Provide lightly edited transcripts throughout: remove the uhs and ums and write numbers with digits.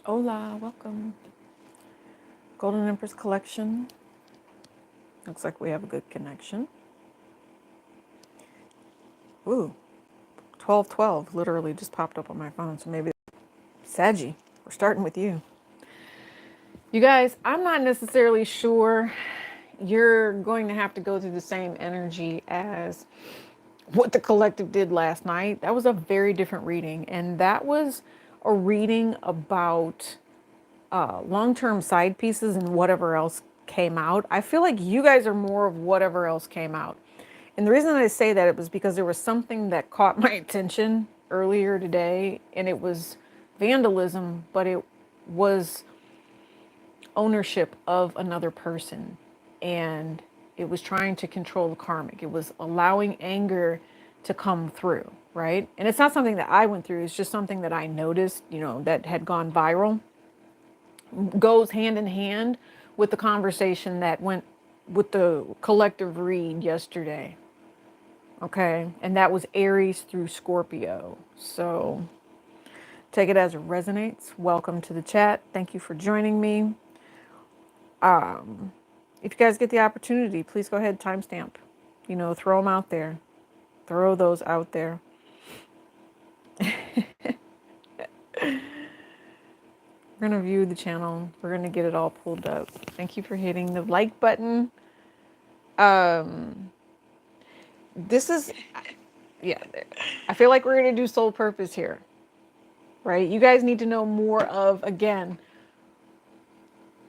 Hola, welcome. Golden Empress Collection. Looks like we have a good connection. Ooh, 1212 literally just popped up on my phone, so maybe Saggie. We're starting with you. You guys, I'm not necessarily sure you're going to have to go through the same energy as what the collective did last night. That was a very different reading, and that was a reading about long-term side pieces and whatever else came out. I feel like you guys are more of whatever else came out. And the reason I say that it was because there was something that caught my attention earlier today, and it was vandalism, but it was ownership of another person. And it was trying to control the karmic. It was allowing anger to come through, right? And it's not something that I went through, it's just something that I noticed, that had gone viral. Goes hand in hand with the conversation that went with the collective read yesterday. Okay. And that was Aries through Scorpio. So take it as it resonates. Welcome to the chat. Thank you for joining me. If you guys get the opportunity, please go ahead, timestamp. Throw them out there. Throw those out there. We're going to view the channel. We're going to get it all pulled up. Thank you for hitting the like button. This is, yeah, I feel like we're going to do soul purpose here, right? You guys need to know more of, again,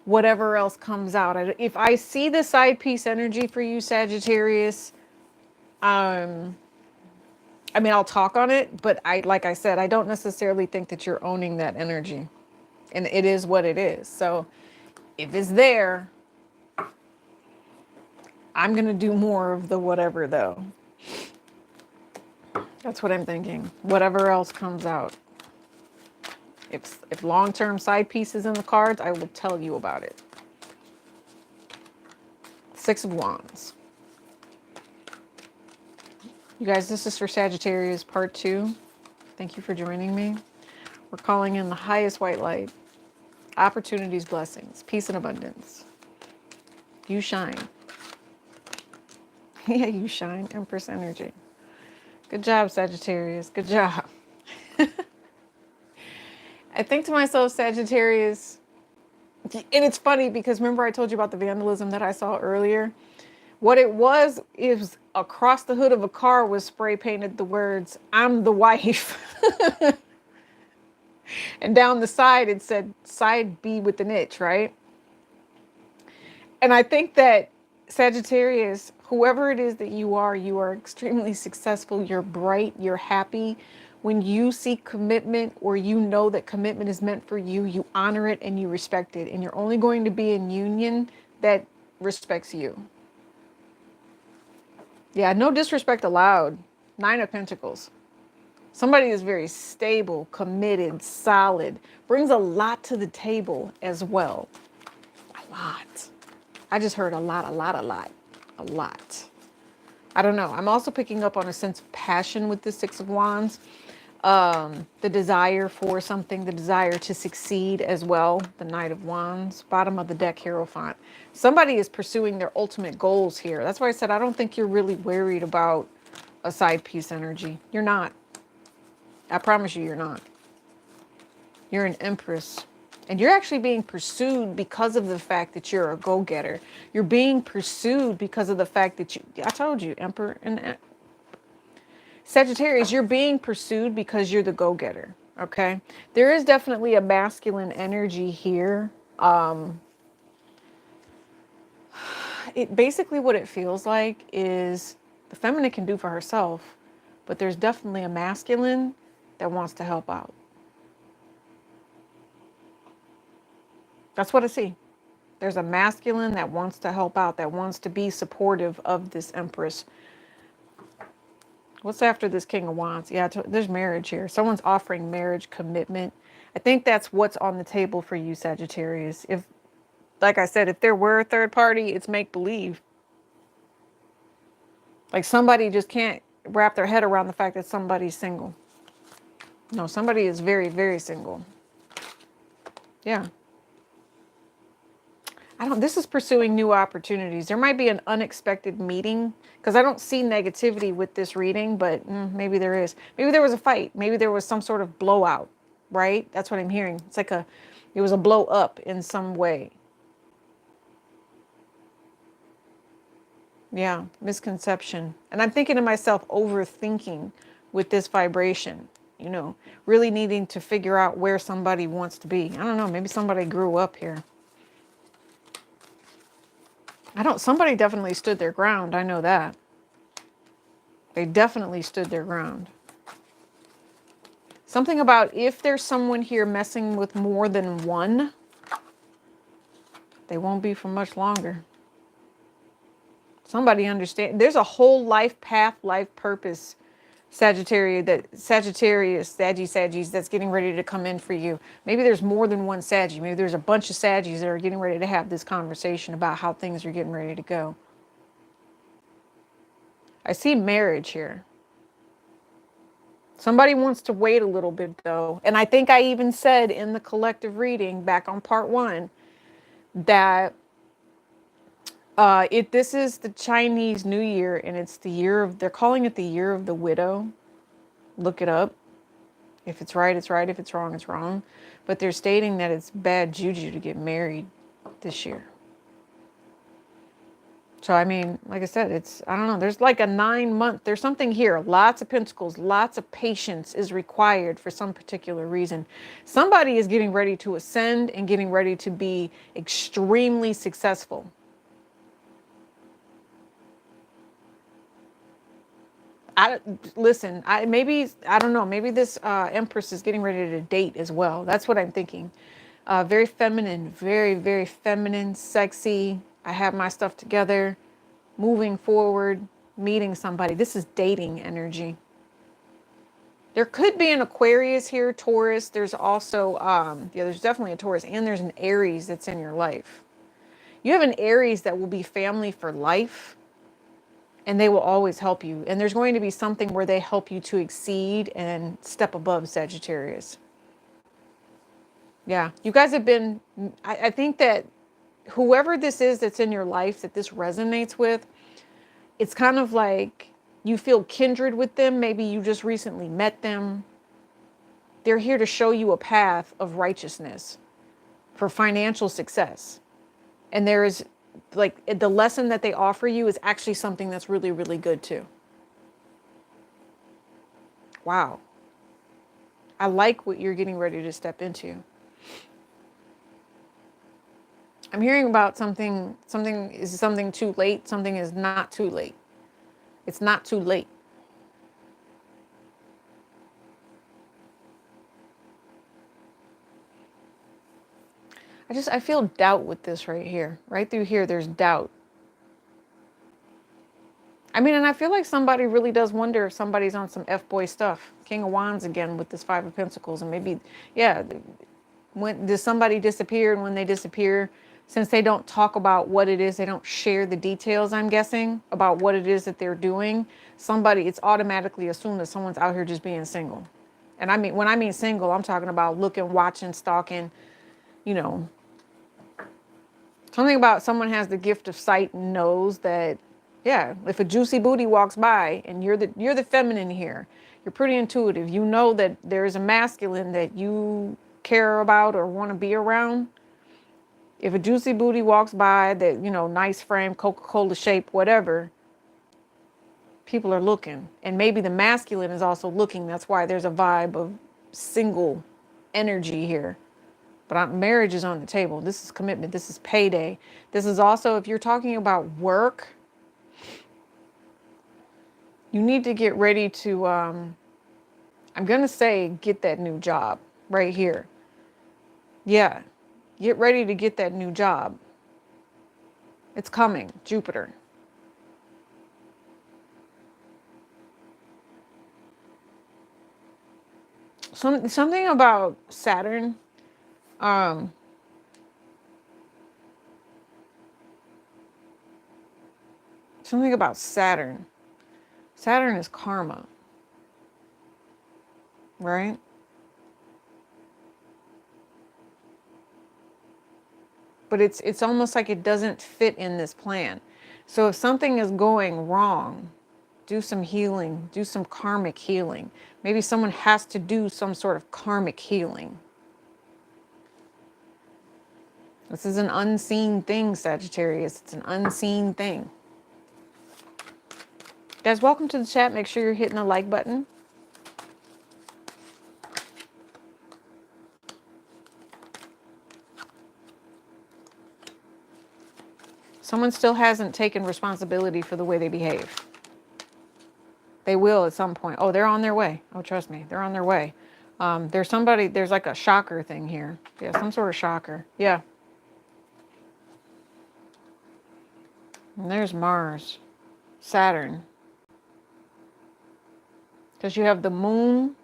whatever else comes out. If I see the side piece energy for you, Sagittarius, I'll talk on it, but like I said, I don't necessarily think that you're owning that energy, and it is what it is. So if it's there, I'm going to do more of the whatever though. That's what I'm thinking. Whatever else comes out. If long-term side pieces in the cards, I will tell you about it. Six of Wands. You guys, this is for Sagittarius part 2. Thank you for joining me. We're calling in the highest white light. Opportunities, blessings, peace and abundance. You shine. Yeah, you shine. Empress energy. Good job, Sagittarius. Good job. I think to myself, Sagittarius, and it's funny because remember I told you about the vandalism that I saw earlier? What it was is across the hood of a car was spray painted the words, "I'm the wife." And down the side it said, "Side B with an itch," right? And I think that Sagittarius, whoever it is that you are extremely successful, you're bright, you're happy. When you seek commitment or you know that commitment is meant for you, you honor it and you respect it. And you're only going to be in union that respects you. Yeah, no disrespect allowed. 9 of Pentacles. Somebody is very stable, committed, solid, brings a lot to the table as well. A lot. I just heard a lot. I don't know. I'm also picking up on a sense of passion with the Six of Wands. The desire for something, the desire to succeed as well. The Knight of Wands, bottom of the deck, Hierophant. Somebody is pursuing their ultimate goals here. That's why I said I don't think you're really worried about a side piece energy. You're not. I promise you're not. You're an Empress. And you're actually being pursued because of the fact that you're a go-getter. You're being pursued because of the fact that I told you, Emperor and Sagittarius, you're being pursued because you're the go-getter, okay? There is definitely a masculine energy here. Basically what it feels like is the feminine can do for herself, but there's definitely a masculine that wants to help out. That's what I see. There's a masculine that wants to help out, that wants to be supportive of this Empress. What's after this King of Wands? Yeah, there's marriage here. Someone's offering marriage commitment. I think that's what's on the table for you, Sagittarius. If, like I said, if there were a third party, it's make-believe. Like somebody just can't wrap their head around the fact that somebody's single. No, somebody is very, very single. Yeah. This is pursuing new opportunities. There might be an unexpected meeting because I don't see negativity with this reading, but maybe there is. Maybe there was a fight. Maybe there was some sort of blowout, right? That's what I'm hearing. It's like it was a blow up in some way. Yeah, misconception. And I'm thinking to myself, overthinking with this vibration, really needing to figure out where somebody wants to be. I don't know, maybe somebody grew up here. Somebody definitely stood their ground. I know that. They definitely stood their ground. Something about if there's someone here messing with more than one, they won't be for much longer. Somebody understand. There's a whole life path, life purpose, Saggies that's getting ready to come in for you. Maybe there's more than one Saggie. Maybe there's a bunch of Saggies that are getting ready to have this conversation about how things are getting ready to go. I see marriage here. Somebody wants to wait a little bit though. And I think I even said in the collective reading back on part 1 that this is the Chinese New Year and it's the year of, they're calling it the year of the widow. Look it up. If it's right, it's right. If it's wrong, it's wrong. But they're stating that it's bad juju to get married this year. So, I mean, like I said, I don't know. There's like a 9-month, there's something here. Lots of pentacles, lots of patience is required for some particular reason. Somebody is getting ready to ascend and getting ready to be extremely successful. I don't know. Maybe this Empress is getting ready to date as well. That's what I'm thinking. Very feminine, very, very feminine, sexy. I have my stuff together, moving forward, meeting somebody. This is dating energy. There could be an Aquarius here, Taurus. There's also, there's definitely a Taurus, and there's an Aries that's in your life. You have an Aries that will be family for life, and they will always help you. And there's going to be something where they help you to exceed and step above Sagittarius. Yeah, you guys have been, I think that whoever this is that's in your life that this resonates with, it's kind of like you feel kindred with them. Maybe you just recently met them. They're here to show you a path of righteousness for financial success. And there is like the lesson that they offer you is actually something that's really, really good too. Wow. I like what you're getting ready to step into. I'm hearing about something too late, something is not too late. It's not too late. I feel doubt with this right here. Right through here, there's doubt. I mean, and I feel like somebody really does wonder if somebody's on some F-boy stuff. King of Wands again with this 5 of Pentacles. And maybe, yeah, when does somebody disappear? And when they disappear, since they don't talk about what it is, they don't share the details, I'm guessing, about what it is that they're doing. It's automatically assumed that someone's out here just being single. And I mean, when I mean single, I'm talking about looking, watching, stalking, something about someone has the gift of sight and knows that, yeah, if a juicy booty walks by and you're the feminine here, you're pretty intuitive. You know that there's a masculine that you care about or want to be around. If a juicy booty walks by that, nice frame, Coca-Cola shape, whatever, people are looking. And maybe the masculine is also looking. That's why there's a vibe of single energy here. But marriage is on the table. This is commitment. This is payday. This is also, if you're talking about work, you need to get ready to, I'm going to say, get that new job right here. Yeah. Get ready to get that new job. It's coming. Jupiter. Something about Saturn. Something about Saturn. Saturn is karma. Right? but it's almost like it doesn't fit in this plan. So if something is going wrong, do some healing, do some karmic healing. Maybe someone has to do some sort of karmic healing. This is an unseen thing, Sagittarius. It's an unseen thing. Guys, welcome to the chat. Make sure you're hitting the like button. Someone still hasn't taken responsibility for the way they behave. They will at some point. Oh, they're on their way. Oh, trust me, they're on their way. There's somebody, there's like a shocker thing here. Yeah, some sort of shocker. Yeah. And there's Mars, Saturn. Because you have the moon,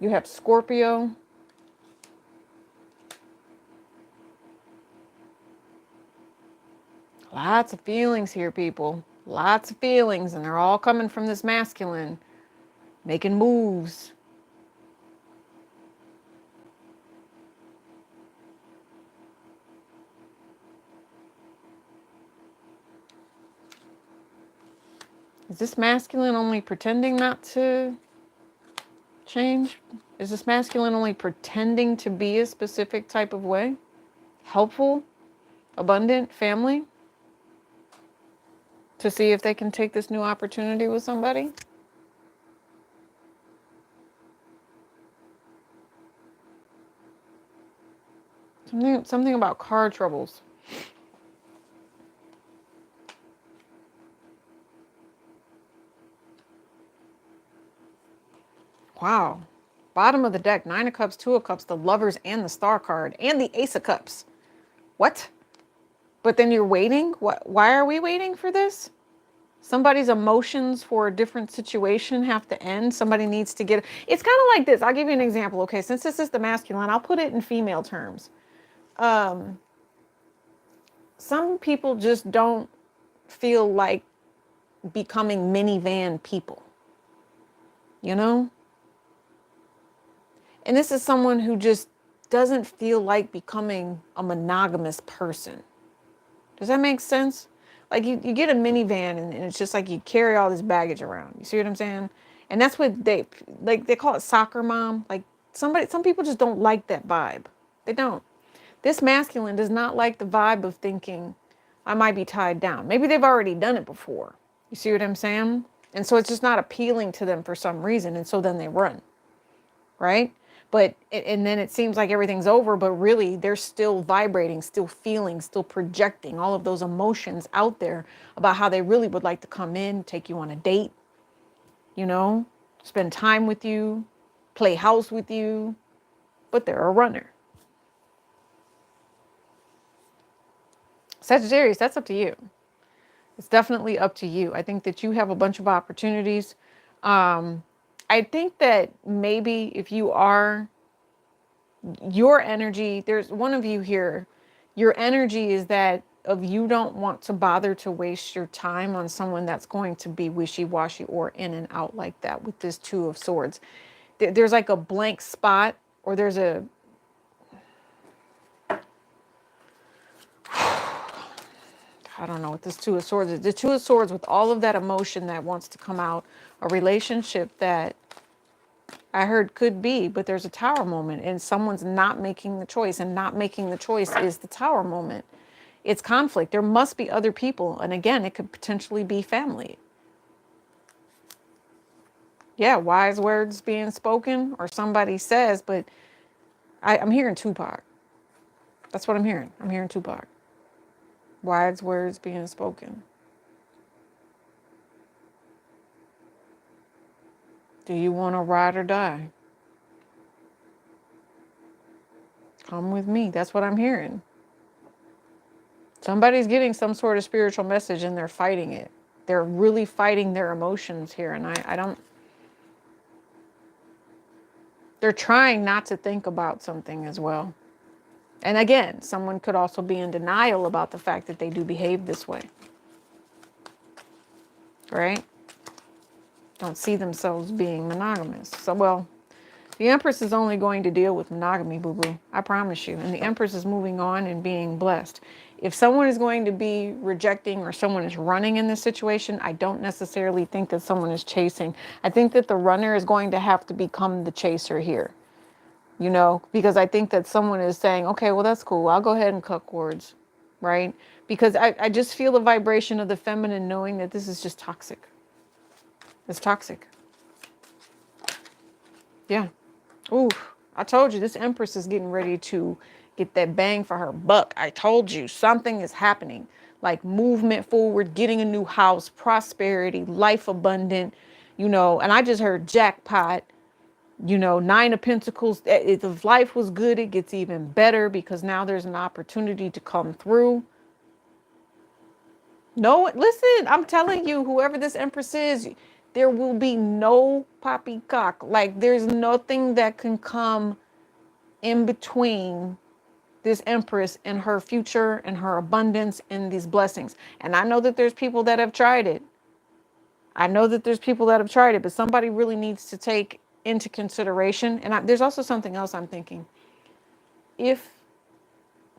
you have Scorpio. Lots of feelings here, people. Lots of feelings, and they're all coming from this masculine, making moves. Is this masculine only pretending not to change? Is this masculine only pretending to be a specific type of way? Helpful, abundant, family? To see if they can take this new opportunity with somebody? Something about car troubles. Wow. Bottom of the deck, 9 of Cups, 2 of Cups, the Lovers, and the Star card, and the Ace of Cups. What? But then you're waiting? What? Why are we waiting for this? Somebody's emotions for a different situation have to end. Somebody needs to get... It's kind of like this. I'll give you an example. Okay, since this is the masculine, I'll put it in female terms. Some people just don't feel like becoming minivan people. You know? And this is someone who just doesn't feel like becoming a monogamous person. Does that make sense? Like you get a minivan and it's just like you carry all this baggage around. You see what I'm saying? And that's what they call it soccer mom. Like some people just don't like that vibe. They don't. This masculine does not like the vibe of thinking I might be tied down. Maybe they've already done it before. You see what I'm saying? And so it's just not appealing to them for some reason. And so then they run. Right? And then it seems like everything's over, but really they're still vibrating, still feeling, still projecting all of those emotions out there about how they really would like to come in, take you on a date, you know, spend time with you, play house with you, but they're a runner. Sagittarius, that's up to you. It's definitely up to you. I think that you have a bunch of opportunities. I think that maybe if you are, your energy, there's one of you here, your energy is that of you don't want to bother to waste your time on someone that's going to be wishy-washy or in and out like that with this 2 of Swords. There's like a blank spot, or there's a... I don't know what this 2 of Swords is. The 2 of Swords with all of that emotion that wants to come out, a relationship that I heard could be, but there's a Tower moment and someone's not making the choice, and not making the choice is the Tower moment. It's conflict. There must be other people. And again, it could potentially be family. Yeah, wise words being spoken, or somebody says, but I'm hearing Tupac. That's what I'm hearing. I'm hearing Tupac. Wise words being spoken. Do you want to ride or die? Come with me. That's what I'm hearing. Somebody's getting some sort of spiritual message and they're fighting it. They're really fighting their emotions here. And I don't... They're trying not to think about something as well. And again, someone could also be in denial about the fact that they do behave this way. Right? Don't see themselves being monogamous. So, well, The Empress is only going to deal with monogamy, boo-boo. I promise you. And the Empress is moving on and being blessed. If someone is going to be rejecting or someone is running in this situation, I don't necessarily think that someone is chasing. I think that the runner is going to have to become the chaser here. You know, because I think that someone is saying, okay, well, that's cool. I'll go ahead and cut cords, right? Because I just feel the vibration of the feminine knowing that this is just toxic. It's toxic. Yeah. Ooh, I told you this Empress is getting ready to get that bang for her buck. I told you something is happening, like movement forward, getting a new house, prosperity, life abundant, you know, and I just heard jackpot. You know, 9 of Pentacles, if life was good, it gets even better because now there's an opportunity to come through. No, listen, I'm telling you, whoever this Empress is, there will be no poppycock. Like, there's nothing that can come in between this Empress and her future and her abundance and these blessings. And I know that there's people that have tried it. But somebody really needs to take into consideration. And there's also something else I'm thinking. If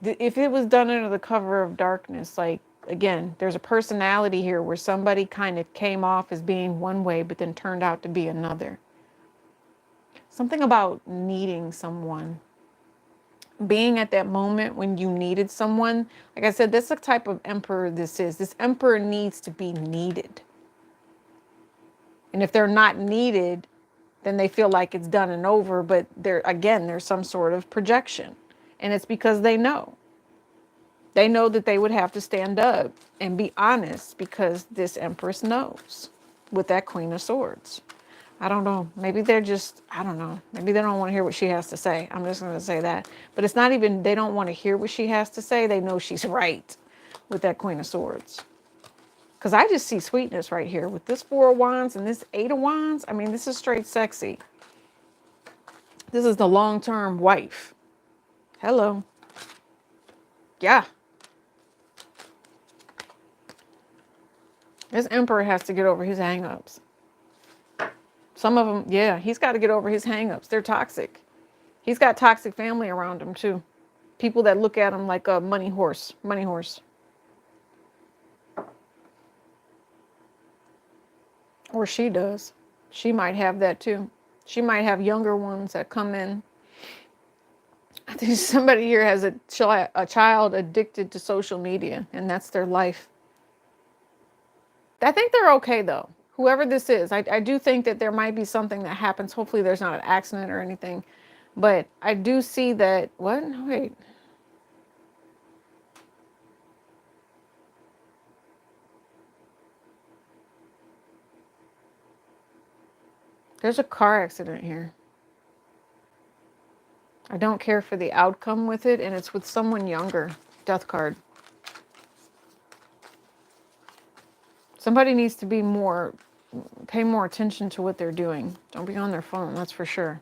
it was done under the cover of darkness, like, again, there's a personality here where somebody kind of came off as being one way, but then turned out to be another. Something about needing someone. Being at that moment when you needed someone. Like I said, that's the type of emperor this is. This emperor needs to be needed. And if they're not needed, then they feel like it's done and over. But there's some sort of projection. And it's because they know. They know that they would have to stand up and be honest because this Empress knows with that Queen of Swords. I don't know. Maybe they're just, I don't know. Maybe they don't want to hear what she has to say. I'm just going to say that. But it's not even, they don't want to hear what she has to say. They know she's right with that Queen of Swords. Because I just see sweetness right here with this 4 of Wands and this 8 of Wands. I mean, this is straight sexy. This is the long-term wife. Hello. Yeah. This Emperor has to get over his hang-ups. Some of them, yeah, he's got to get over his hang-ups. They're toxic. He's got toxic family around him, too. People that look at him like a money horse. Money horse. Or she does. She might have that too. She might have younger ones that come in. I think somebody here has a child addicted to social media, and that's their life. I think they're okay, though. Whoever this is, I do think that there might be something that happens. Hopefully there's not an accident or anything. But I do see that... What? Wait. There's a car accident here. I don't care for the outcome with it, and it's with someone younger. Death card. Somebody needs to pay more attention to what they're doing. Don't be on their phone, that's for sure.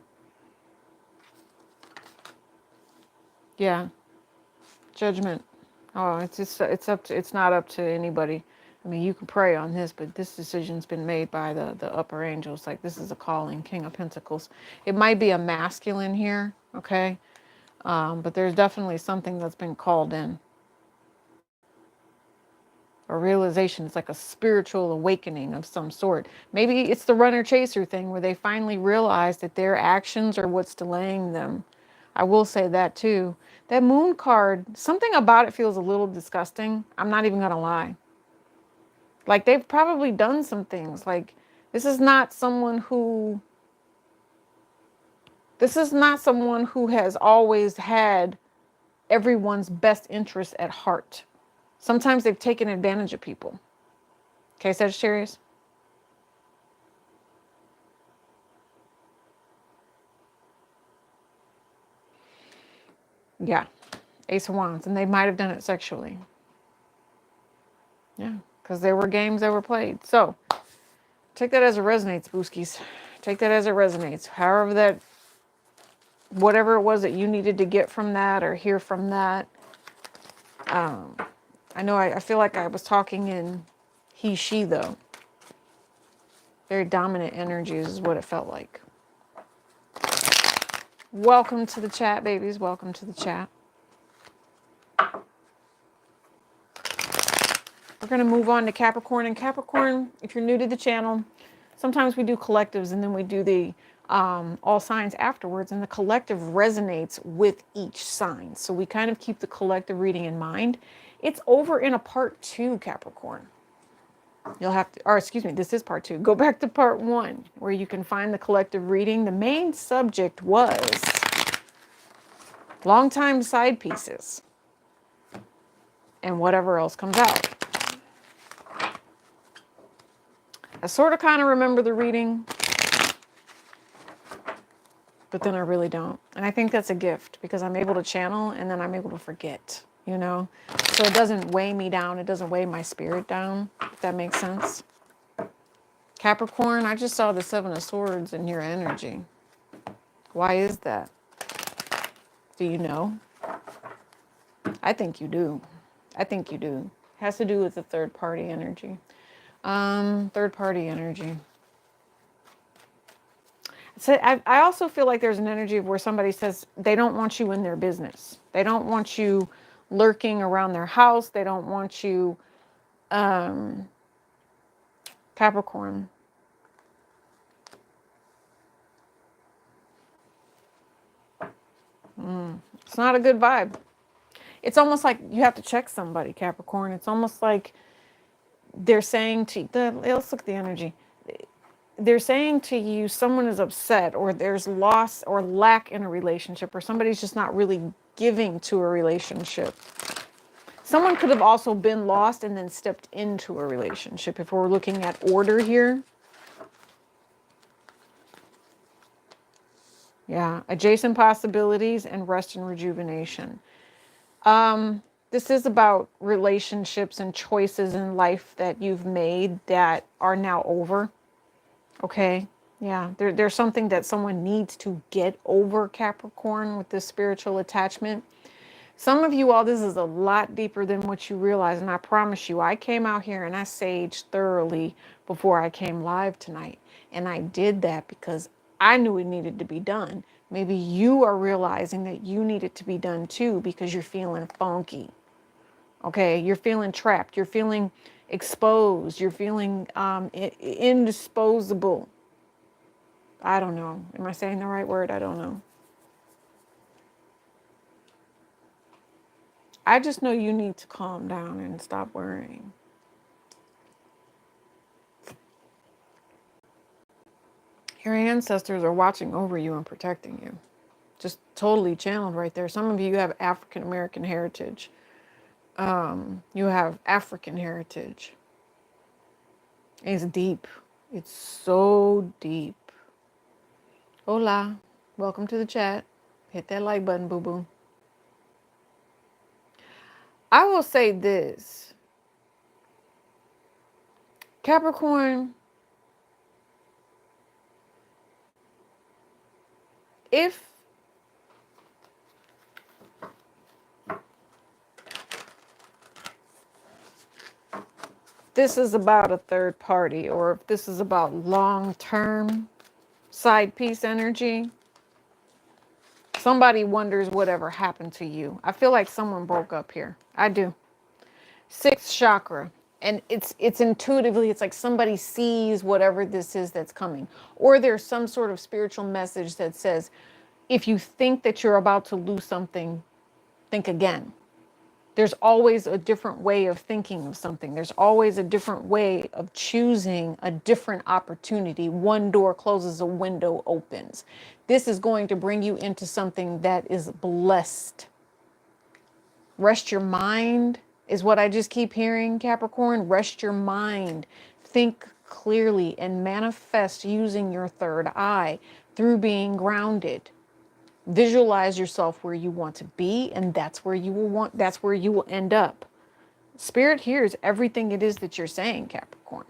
Yeah. Judgment. Oh, it's not up to anybody. I mean, you can pray on this, but this decision's been made by the upper angels. Like, this is a calling, King of Pentacles. It might be a masculine here, okay? But there's definitely something that's been called in. A realization. It's like a spiritual awakening of some sort. Maybe it's the runner-chaser thing where they finally realize that their actions are what's delaying them. I will say that too. That moon card, something about it feels a little disgusting. I'm not even going to lie. Like, they've probably done some things. Like, this is not someone who has always had everyone's best interest at heart. Sometimes they've taken advantage of people. Okay, Sagittarius? Yeah. Ace of Wands. And they might have done it sexually. Yeah. Because there were games that were played. So, take that as it resonates, booskies. Take that as it resonates. However that, whatever it was that you needed to get from that or hear from that. I know I feel like I was talking in he, she, though. Very dominant energies is what it felt like. Welcome to the chat, babies. Welcome to the chat. We're going to move on to Capricorn. And Capricorn, if you're new to the channel, sometimes we do collectives and then we do the all signs afterwards. And the collective resonates with each sign. So we kind of keep the collective reading in mind. It's over in a part 2, Capricorn. You'll have to, or excuse me, this is part 2. Go back to part 1 where you can find the collective reading. The main subject was longtime side pieces and whatever else comes out. I sort of kind of remember the reading, but then I really don't. And I think that's a gift because I'm able to channel and then I'm able to forget, you know? So it doesn't weigh me down. It doesn't weigh my spirit down, if that makes sense. Capricorn, I just saw the 7 of Swords in your energy. Why is that? Do you know? I think you do. I think you do. It has to do with the third party energy. Third party energy. So I also feel like there's an energy of where somebody says they don't want you in their business. They don't want you lurking around their house. They don't want you, Capricorn. It's not a good vibe. It's almost like you have to check somebody, Capricorn. It's almost like they're saying to let's look at the energy. They're saying to you, someone is upset or there's loss or lack in a relationship or somebody's just not really giving to a relationship. Someone could have also been lost and then stepped into a relationship if we're looking at order here. Yeah, adjacent possibilities and rest and rejuvenation. This is about relationships and choices in life that you've made that are now over. Okay. Yeah. There's something that someone needs to get over, Capricorn, with this spiritual attachment. Some of you all, this is a lot deeper than what you realize. And I promise you, I came out here and I saged thoroughly before I came live tonight. And I did that because I knew it needed to be done. Maybe you are realizing that you need it to be done too because you're feeling funky. Okay. You're feeling trapped. You're feeling exposed. You're feeling indisposable. I don't know. Am I saying the right word? I don't know. I just know you need to calm down and stop worrying. Your ancestors are watching over you and protecting you. Just totally channeled right there. Some of you have African American heritage. You have African heritage. It's deep. It's so deep. Hola. Welcome to the chat. Hit that like button, boo-boo. I will say this. Capricorn, if this is about a third party or if this is about long-term side piece energy, somebody wonders whatever happened to you. I feel like someone broke up here. I do. 6th chakra. And it's intuitively, it's like somebody sees whatever this is that's coming. Or there's some sort of spiritual message that says, if you think that you're about to lose something, think again. There's always a different way of thinking of something. There's always a different way of choosing a different opportunity. One door closes, a window opens. This is going to bring you into something that is blessed. Rest your mind is what I just keep hearing, Capricorn. Rest your mind. Think clearly and manifest using your third eye through being grounded. Visualize yourself where you want to be, and that's where you will end up. Spirit hears everything it is that you're saying, Capricorn.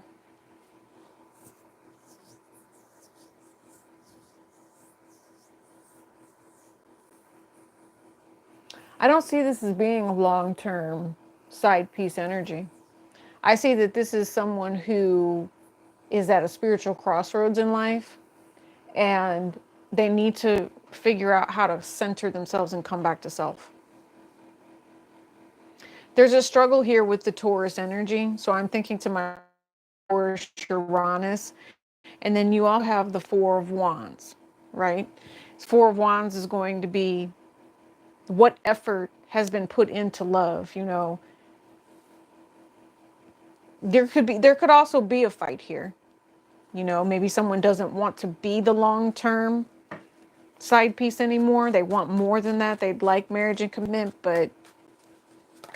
I don't see this as being a long-term side piece energy. I see that this is someone who is at a spiritual crossroads in life, and they need to figure out how to center themselves and come back to self. There's a struggle here with the Taurus energy. So I'm thinking to my Taurus, Uranus, and then you all have the Four of Wands, right? Four of Wands is going to be what effort has been put into love. You know, there could also be a fight here. You know, maybe someone doesn't want to be the long-term side piece anymore. They want more than that. They'd like marriage and commitment, but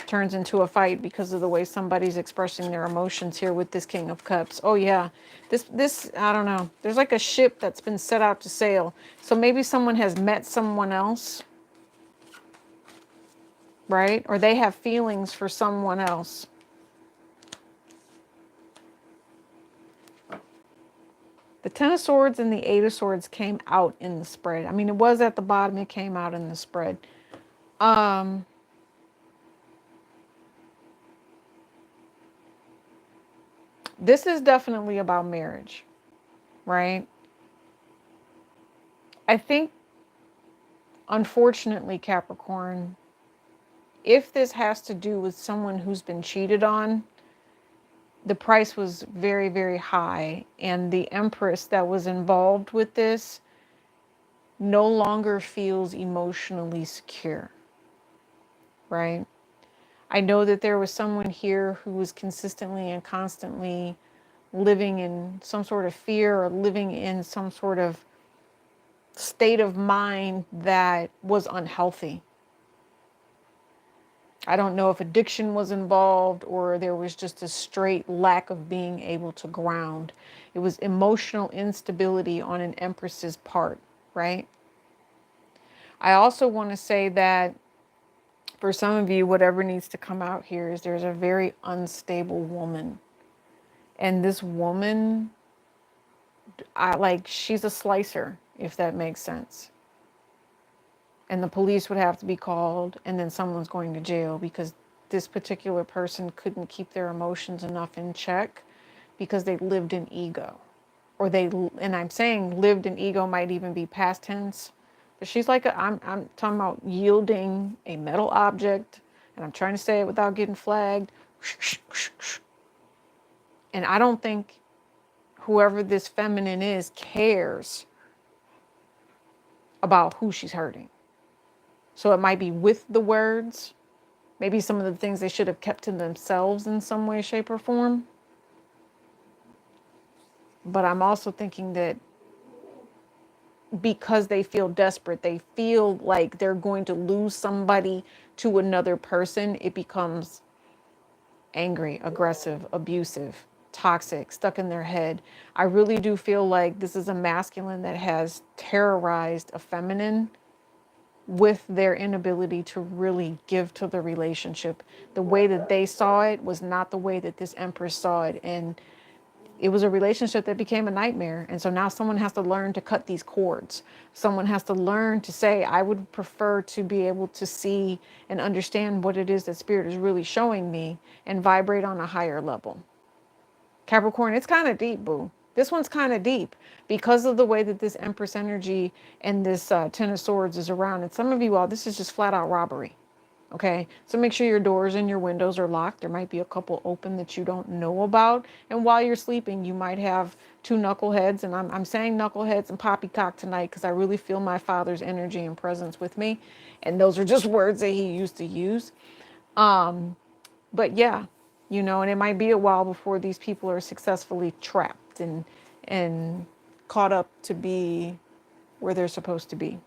turns into a fight because of the way somebody's expressing their emotions here with this King of Cups. Oh yeah, this I don't know. There's like a ship that's been set out to sail. So maybe someone has met someone else, right? Or they have feelings for someone else. The Ten of Swords and the Eight of Swords came out in the spread. I mean, it was at the bottom. It came out in the spread. This is definitely about marriage, right? I think, unfortunately, Capricorn, if this has to do with someone who's been cheated on, the price was very, very high. And the Empress that was involved with this no longer feels emotionally secure, right? I know that there was someone here who was consistently and constantly living in some sort of fear or living in some sort of state of mind that was unhealthy. I don't know if addiction was involved or there was just a straight lack of being able to ground. It was emotional instability on an Empress's part, right? I also want to say that for some of you, whatever needs to come out here is there's a very unstable woman. And this woman, she's a slicer, if that makes sense. And the police would have to be called, and then someone's going to jail because this particular person couldn't keep their emotions enough in check because they lived in ego. And I'm saying lived in ego might even be past tense. But she's like, I'm talking about yielding a metal object, and I'm trying to say it without getting flagged. And I don't think whoever this feminine is cares about who she's hurting. So it might be with the words, maybe some of the things they should have kept to themselves in some way, shape, or form. But I'm also thinking that because they feel desperate, they feel like they're going to lose somebody to another person, it becomes angry, aggressive, abusive, toxic, stuck in their head. I really do feel like this is a masculine that has terrorized a feminine with their inability to really give to the relationship. The way that they saw it was not the way that this Empress saw it. And it was a relationship that became a nightmare. And so now someone has to learn to cut these cords. Someone has to learn to say, I would prefer to be able to see and understand what it is that Spirit is really showing me and vibrate on a higher level. Capricorn, it's kind of deep, boo. This one's kind of deep because of the way that this Empress energy and this Ten of Swords is around. And some of you all, this is just flat out robbery. Okay, so make sure your doors and your windows are locked. There might be a couple open that you don't know about. And while you're sleeping, you might have two knuckleheads. And I'm saying knuckleheads and poppycock tonight because I really feel my father's energy and presence with me. And those are just words that he used to use. But yeah, you know, and it might be a while before these people are successfully trapped and caught up to be where they're supposed to be.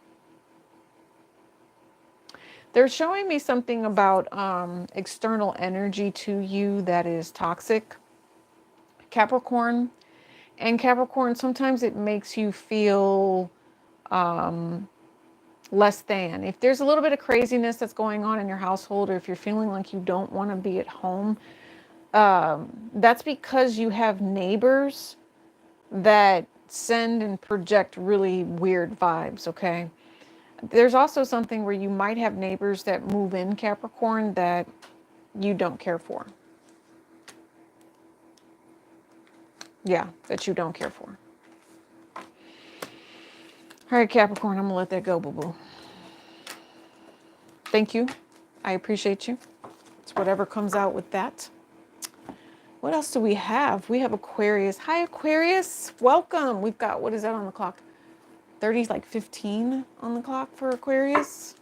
They're showing me something about external energy to you that is toxic, Capricorn. And Capricorn, sometimes it makes you feel less than. If there's a little bit of craziness that's going on in your household, or if you're feeling like you don't want to be at home, that's because you have neighbors that send and project really weird vibes, okay? There's also something where you might have neighbors that move in, Capricorn, that you don't care for. Yeah, that you don't care for. All right, Capricorn, I'm going to let that go, boo-boo. Thank you. I appreciate you. It's whatever comes out with that. What else do we have? We have Aquarius. Hi, Aquarius. Welcome. We've got, what is that on the clock? 30, like 15 on the clock for Aquarius.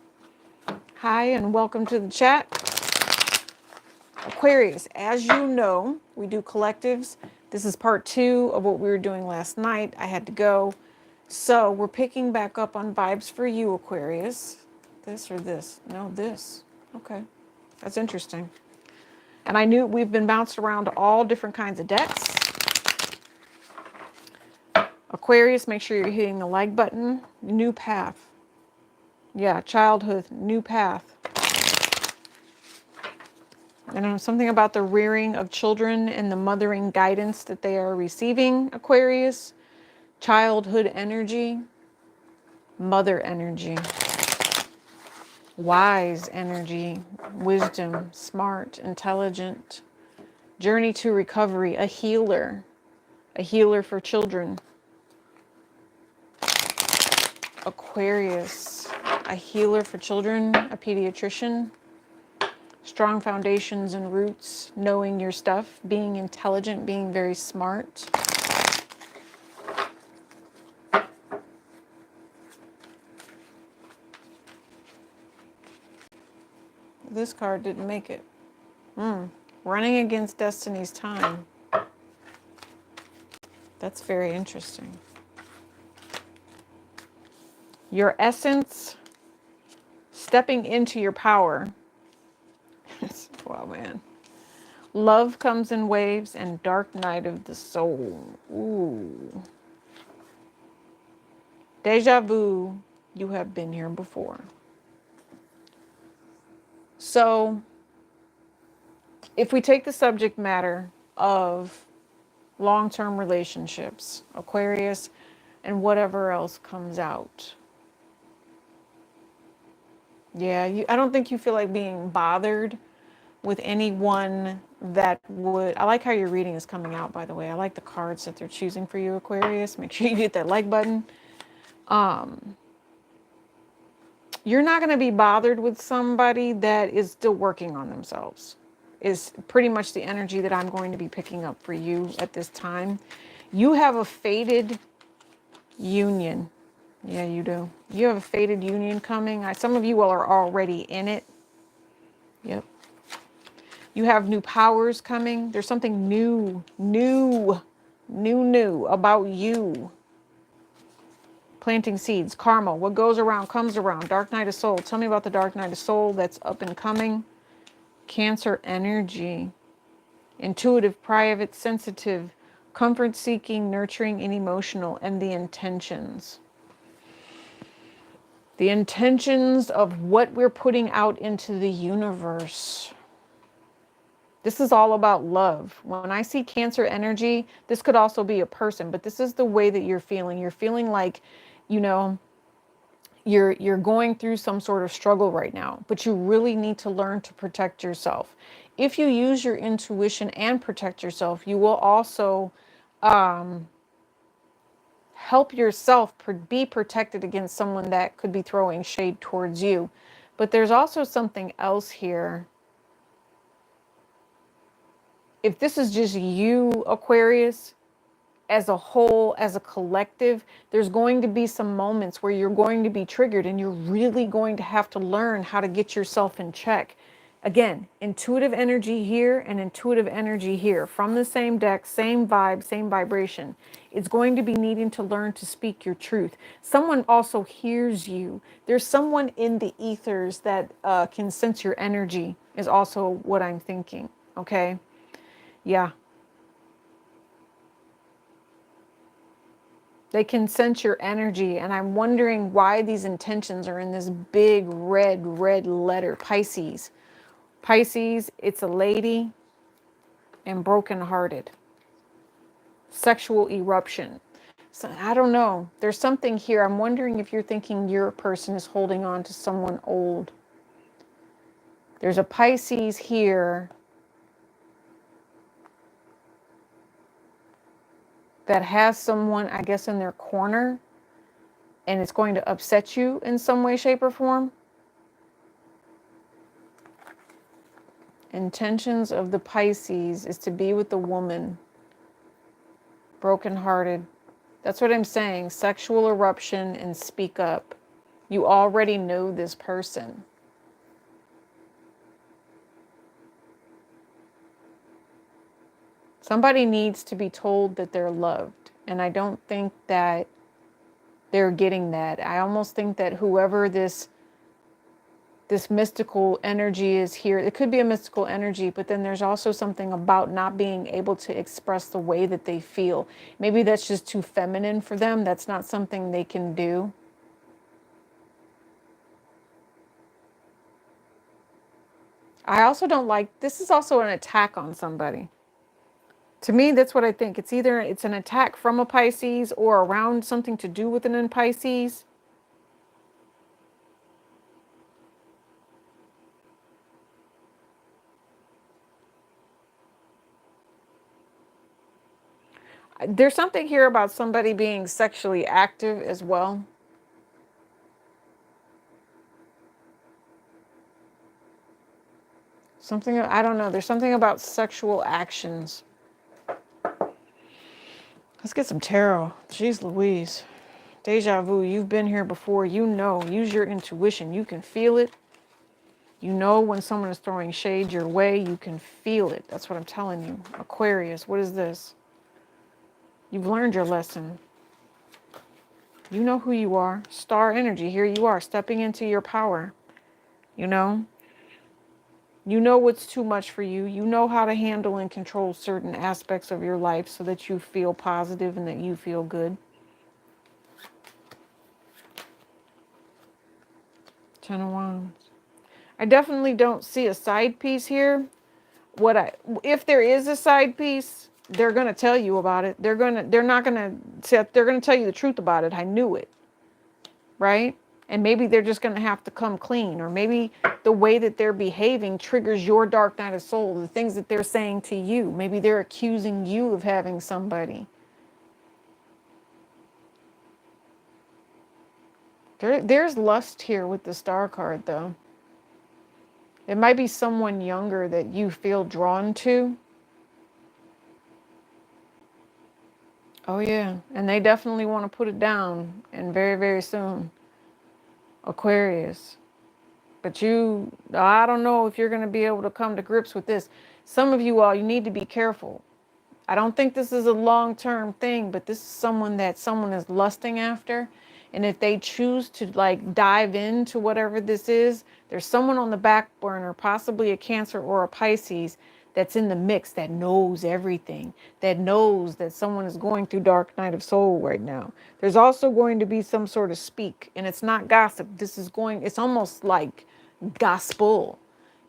Hi, and welcome to the chat. Aquarius, as you know, we do collectives. This is part 2 of what we were doing last night. I had to go. So we're picking back up on vibes for you, Aquarius. This or this? No, this. Okay. That's interesting. And I knew we've been bounced around to all different kinds of decks. Aquarius, make sure you're hitting the like button. New path. Yeah, childhood, new path. And something about the rearing of children and the mothering guidance that they are receiving, Aquarius. Childhood energy, mother energy, wise energy, wisdom, smart, intelligent, journey to recovery, a healer for children. Aquarius, a healer for children, a pediatrician, strong foundations and roots, knowing your stuff, being intelligent, being very smart. This card didn't make it. Running against destiny's time. That's very interesting. Your essence, stepping into your power. Wow, man. Love comes in waves and dark night of the soul. Ooh. Deja vu. You have been here before. So, if we take the subject matter of long-term relationships, Aquarius, and whatever else comes out. Yeah, I don't think you feel like being bothered with anyone that would... I like how your reading is coming out, by the way. I like the cards that they're choosing for you, Aquarius. Make sure you hit that like button. You're not going to be bothered with somebody that is still working on themselves, is pretty much the energy that I'm going to be picking up for you at this time. You have a fated union. Yeah, you do. You have a fated union coming. Some of you all are already in it. Yep. You have new powers coming. There's something new about you. Planting seeds, karma, what goes around comes around. Dark night of soul. Tell me about the dark night of soul that's up and coming. Cancer energy. Intuitive, private, sensitive, comfort seeking, nurturing, and emotional. And the intentions. The intentions of what we're putting out into the universe. This is all about love. When I see Cancer energy, this could also be a person, but this is the way that you're feeling. You're feeling like, you know, you're going through some sort of struggle right now, but you really need to learn to protect yourself. If you use your intuition and protect yourself, you will also help yourself be protected against someone that could be throwing shade towards you. But there's also something else here. If this is just you, Aquarius, as a whole, as a collective, there's going to be some moments where you're going to be triggered and you're really going to have to learn how to get yourself in check. Again, intuitive energy here and intuitive energy here from the same deck, same vibe, same vibration. It's going to be needing to learn to speak your truth. Someone also hears you. There's someone in the ethers that can sense your energy is also what I'm thinking. Okay. Yeah. They can sense your energy, and I'm wondering why these intentions are in this big red letter. Pisces. Pisces, it's a lady and brokenhearted. Sexual eruption. So I don't know. There's something here. I'm wondering if you're thinking your person is holding on to someone old. There's a Pisces here that has someone, I guess, in their corner. and it's going to upset you in some way, shape, or form. Intentions of the Pisces is to be with the woman, brokenhearted. That's what I'm saying. Sexual eruption and speak up. You already know this person. Somebody needs to be told that they're loved. And I don't think that they're getting that. I almost think that whoever this mystical energy is here, it could be a mystical energy, but then there's also something about not being able to express the way that they feel. Maybe that's just too feminine for them. That's not something they can do. I also don't like, this is also an attack on somebody. To me, that's what I think. It's either it's an attack from a Pisces or around something to do with an Pisces. There's something here about somebody being sexually active as well. Something, I don't know. There's something about sexual actions. Let's get some tarot. Jeez Louise. Deja vu. You've been here before. You know. Use your intuition. You can feel it. You know when someone is throwing shade your way. You can feel it. That's what I'm telling you. Aquarius. What is this? You've learned your lesson. You know who you are. Star energy. Here you are, stepping into your power. You know? You know what's too much for you. You know how to handle and control certain aspects of your life so that you feel positive and that you feel good. Ten of Wands. I definitely don't see a side piece here. If there is a side piece, they're going to tell you about it. They're going to tell you the truth about it. I knew it. Right? And maybe they're just going to have to come clean, or maybe the way that they're behaving triggers your dark night of soul, the things that they're saying to you. Maybe they're accusing you of having somebody. There's lust here with the Star card, though. It might be someone younger that you feel drawn to. Oh, yeah. And they definitely want to put it down, and very, very soon. Aquarius. But I don't know if you're going to be able to come to grips with this. Some of you all, you need to be careful. I don't think this is a long-term thing, but this is someone that someone is lusting after. And if they choose to like dive into whatever this is, there's someone on the back burner, possibly a Cancer or a Pisces, that's in the mix, that knows everything, that knows that someone is going through dark night of soul right now. There's also going to be some sort of speak, and it's not gossip. It's almost like gospel.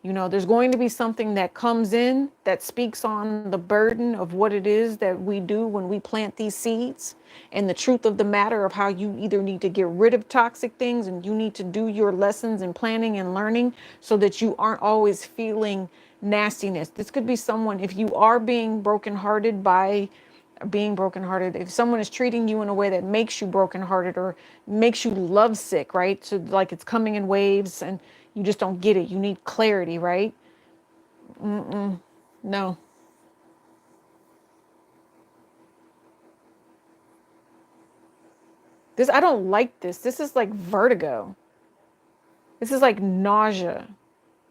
You know, there's going to be something that comes in that speaks on the burden of what it is that we do when we plant these seeds, and the truth of the matter of how you either need to get rid of toxic things and you need to do your lessons and planning and learning so that you aren't always feeling nastiness. This could be someone, if you are being brokenhearted if someone is treating you in a way that makes you brokenhearted or makes you lovesick, right? So like it's coming in waves and you just don't get it. You need clarity, right? No. I don't like this. This is like vertigo. This is like nausea.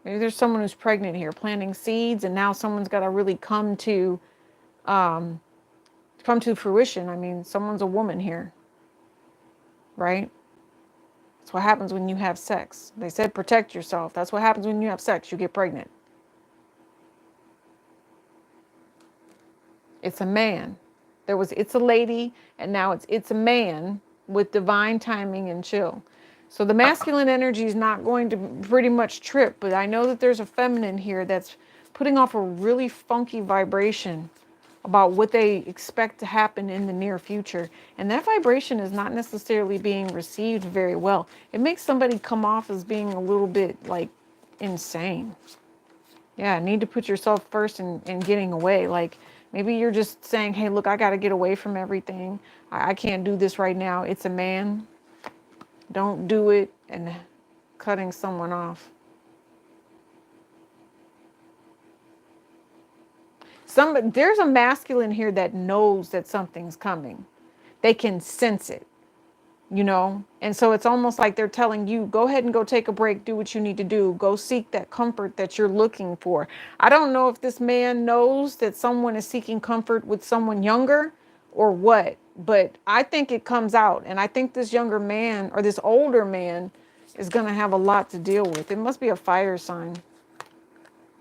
Maybe there's someone who's pregnant here, planting seeds, and now someone's got to really come to fruition. I mean, someone's a woman here, right? That's what happens when you have sex. They said protect yourself. That's what happens when you have sex. You get pregnant. It's a man. It's a lady, and now it's a man with divine timing and chill. So the masculine energy is not going to pretty much trip, but I know that there's a feminine here that's putting off a really funky vibration about what they expect to happen in the near future. And that vibration is not necessarily being received very well. It makes somebody come off as being a little bit like insane. Yeah, need to put yourself first in getting away. Like maybe you're just saying, hey, look, I got to get away from everything. I can't do this right now. It's a man. Don't do it and cutting someone off. There's a masculine here that knows that something's coming. They can sense it, you know? And so it's almost like they're telling you, go ahead and go take a break, do what you need to do, go seek that comfort that you're looking for. I don't know if this man knows that someone is seeking comfort with someone younger or what, but I think it comes out. And I think this younger man or this older man is going to have a lot to deal with. It must be a fire sign.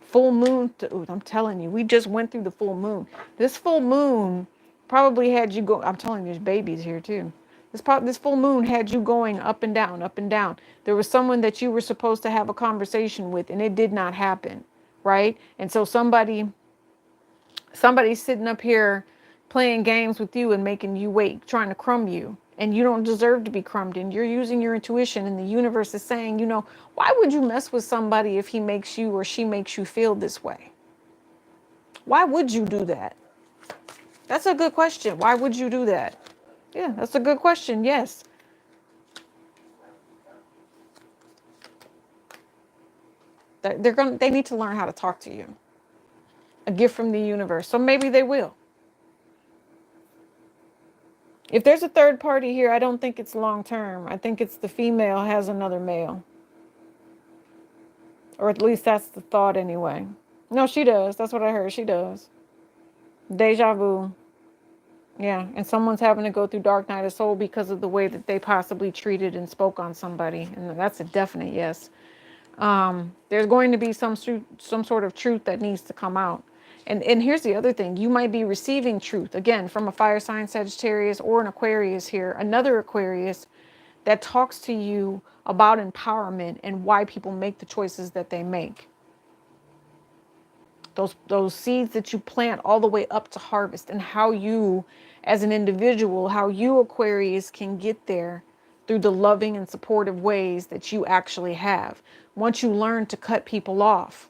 Full moon. Ooh, I'm telling you, we just went through the full moon. This full moon probably had you go. I'm telling you, there's babies here too. This full moon had you going up and down, up and down. There was someone that you were supposed to have a conversation with, and it did not happen, right? And so somebody's sitting up here playing games with you and making you wait, trying to crumb you. And you don't deserve to be crumbed. And you're using your intuition, and the universe is saying, you know, why would you mess with somebody if he makes you or she makes you feel this way? Why would you do that? That's a good question. Why would you do that? Yeah, that's a good question. Yes. They need to learn how to talk to you. A gift from the universe. So maybe they will. If there's a third party here, I don't think it's long term. I think it's the female has another male. Or at least that's the thought anyway. No, she does. That's what I heard. She does. Deja vu. Yeah, and someone's having to go through dark night of soul because of the way that they possibly treated and spoke on somebody. And that's a definite yes. There's going to be some sort of truth that needs to come out. And here's the other thing. You might be receiving truth, again, from a fire sign, Sagittarius, or an Aquarius here, another Aquarius that talks to you about empowerment and why people make the choices that they make. Those seeds that you plant all the way up to harvest, and how you, as an individual, how you Aquarius can get there through the loving and supportive ways that you actually have. Once you learn to cut people off,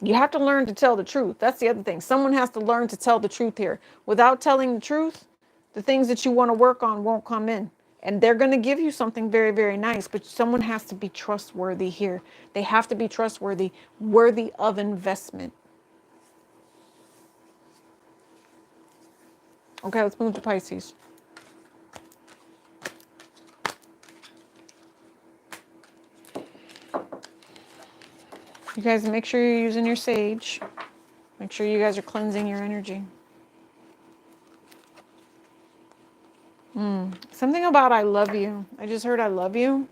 you have to learn to tell the truth. That's the other thing. Someone has to learn to tell the truth here. Without telling the truth, the things that you want to work on won't come in. And they're going to give you something very, very nice. But someone has to be trustworthy here. They have to be trustworthy, worthy of investment. Okay, let's move to Pisces. You guys, make sure you're using your sage. Make sure you guys are cleansing your energy. Something about I love you. I just heard I love you.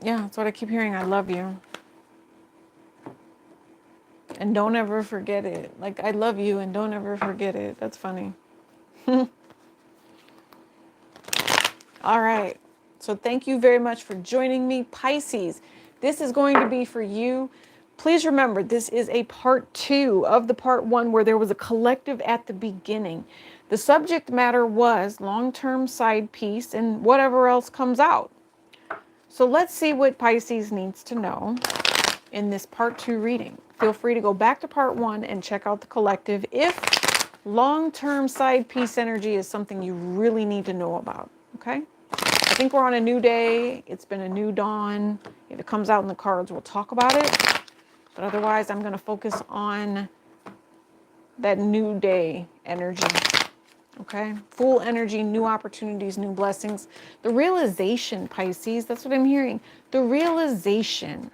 Yeah, that's what I keep hearing. I love you. And don't ever forget it. Like, I love you and don't ever forget it. That's funny. All right. So thank you very much for joining me, Pisces. This is going to be for you. Please remember, this is a part 2 of the part 1 where there was a collective at the beginning. The subject matter was long-term side piece and whatever else comes out. So let's see what Pisces needs to know in this part 2 reading. Feel free to go back to part 1 and check out the collective if long-term side piece energy is something you really need to know about. Okay? I think we're on a new day. It's been a new dawn. If it comes out in the cards, we'll talk about it. But otherwise, I'm going to focus on that new day energy. Okay? Full energy, new opportunities, new blessings. The realization, Pisces, that's what I'm hearing. The realization.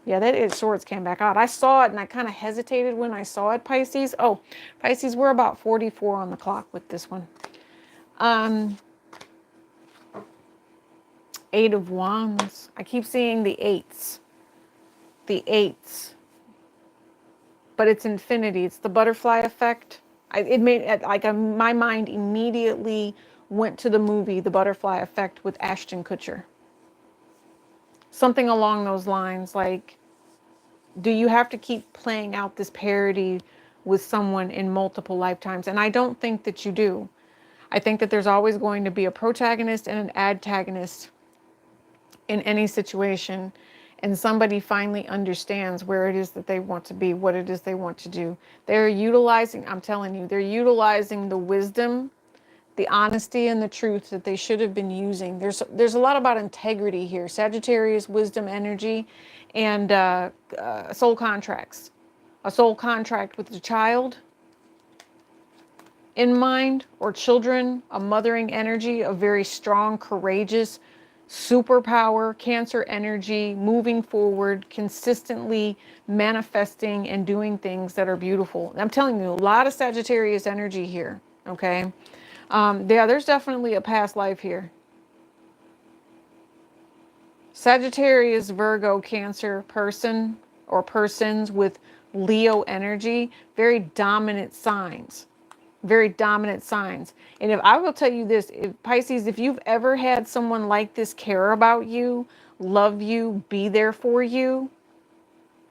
Yeah, that is swords came back out. I saw it and I kind of hesitated when I saw it, Pisces. Oh, Pisces, we're about 44 on the clock with this one. 8 of Wands. I keep seeing the 8s. The 8s. But it's infinity. It's the butterfly effect. It made, like, my mind immediately went to the movie The Butterfly Effect with Ashton Kutcher. Something along those lines, like, do you have to keep playing out this parody with someone in multiple lifetimes? And I don't think that you do. I think that there's always going to be a protagonist and an antagonist in any situation. And somebody finally understands where it is that they want to be, what it is they want to do. They're utilizing, I'm telling you, they're utilizing the wisdom the honesty and the truth that they should have been using. There's a lot about integrity here. Sagittarius, wisdom, energy, and soul contracts. A soul contract with the child in mind, or children, a mothering energy, a very strong, courageous, superpower, Cancer energy, moving forward, consistently manifesting and doing things that are beautiful. I'm telling you, a lot of Sagittarius energy here, okay? Yeah, there's definitely a past life here. Sagittarius, Virgo, Cancer person or persons with Leo energy, very dominant signs. Very dominant signs. And if I will tell you this, if Pisces, if you've ever had someone like this care about you, love you, be there for you,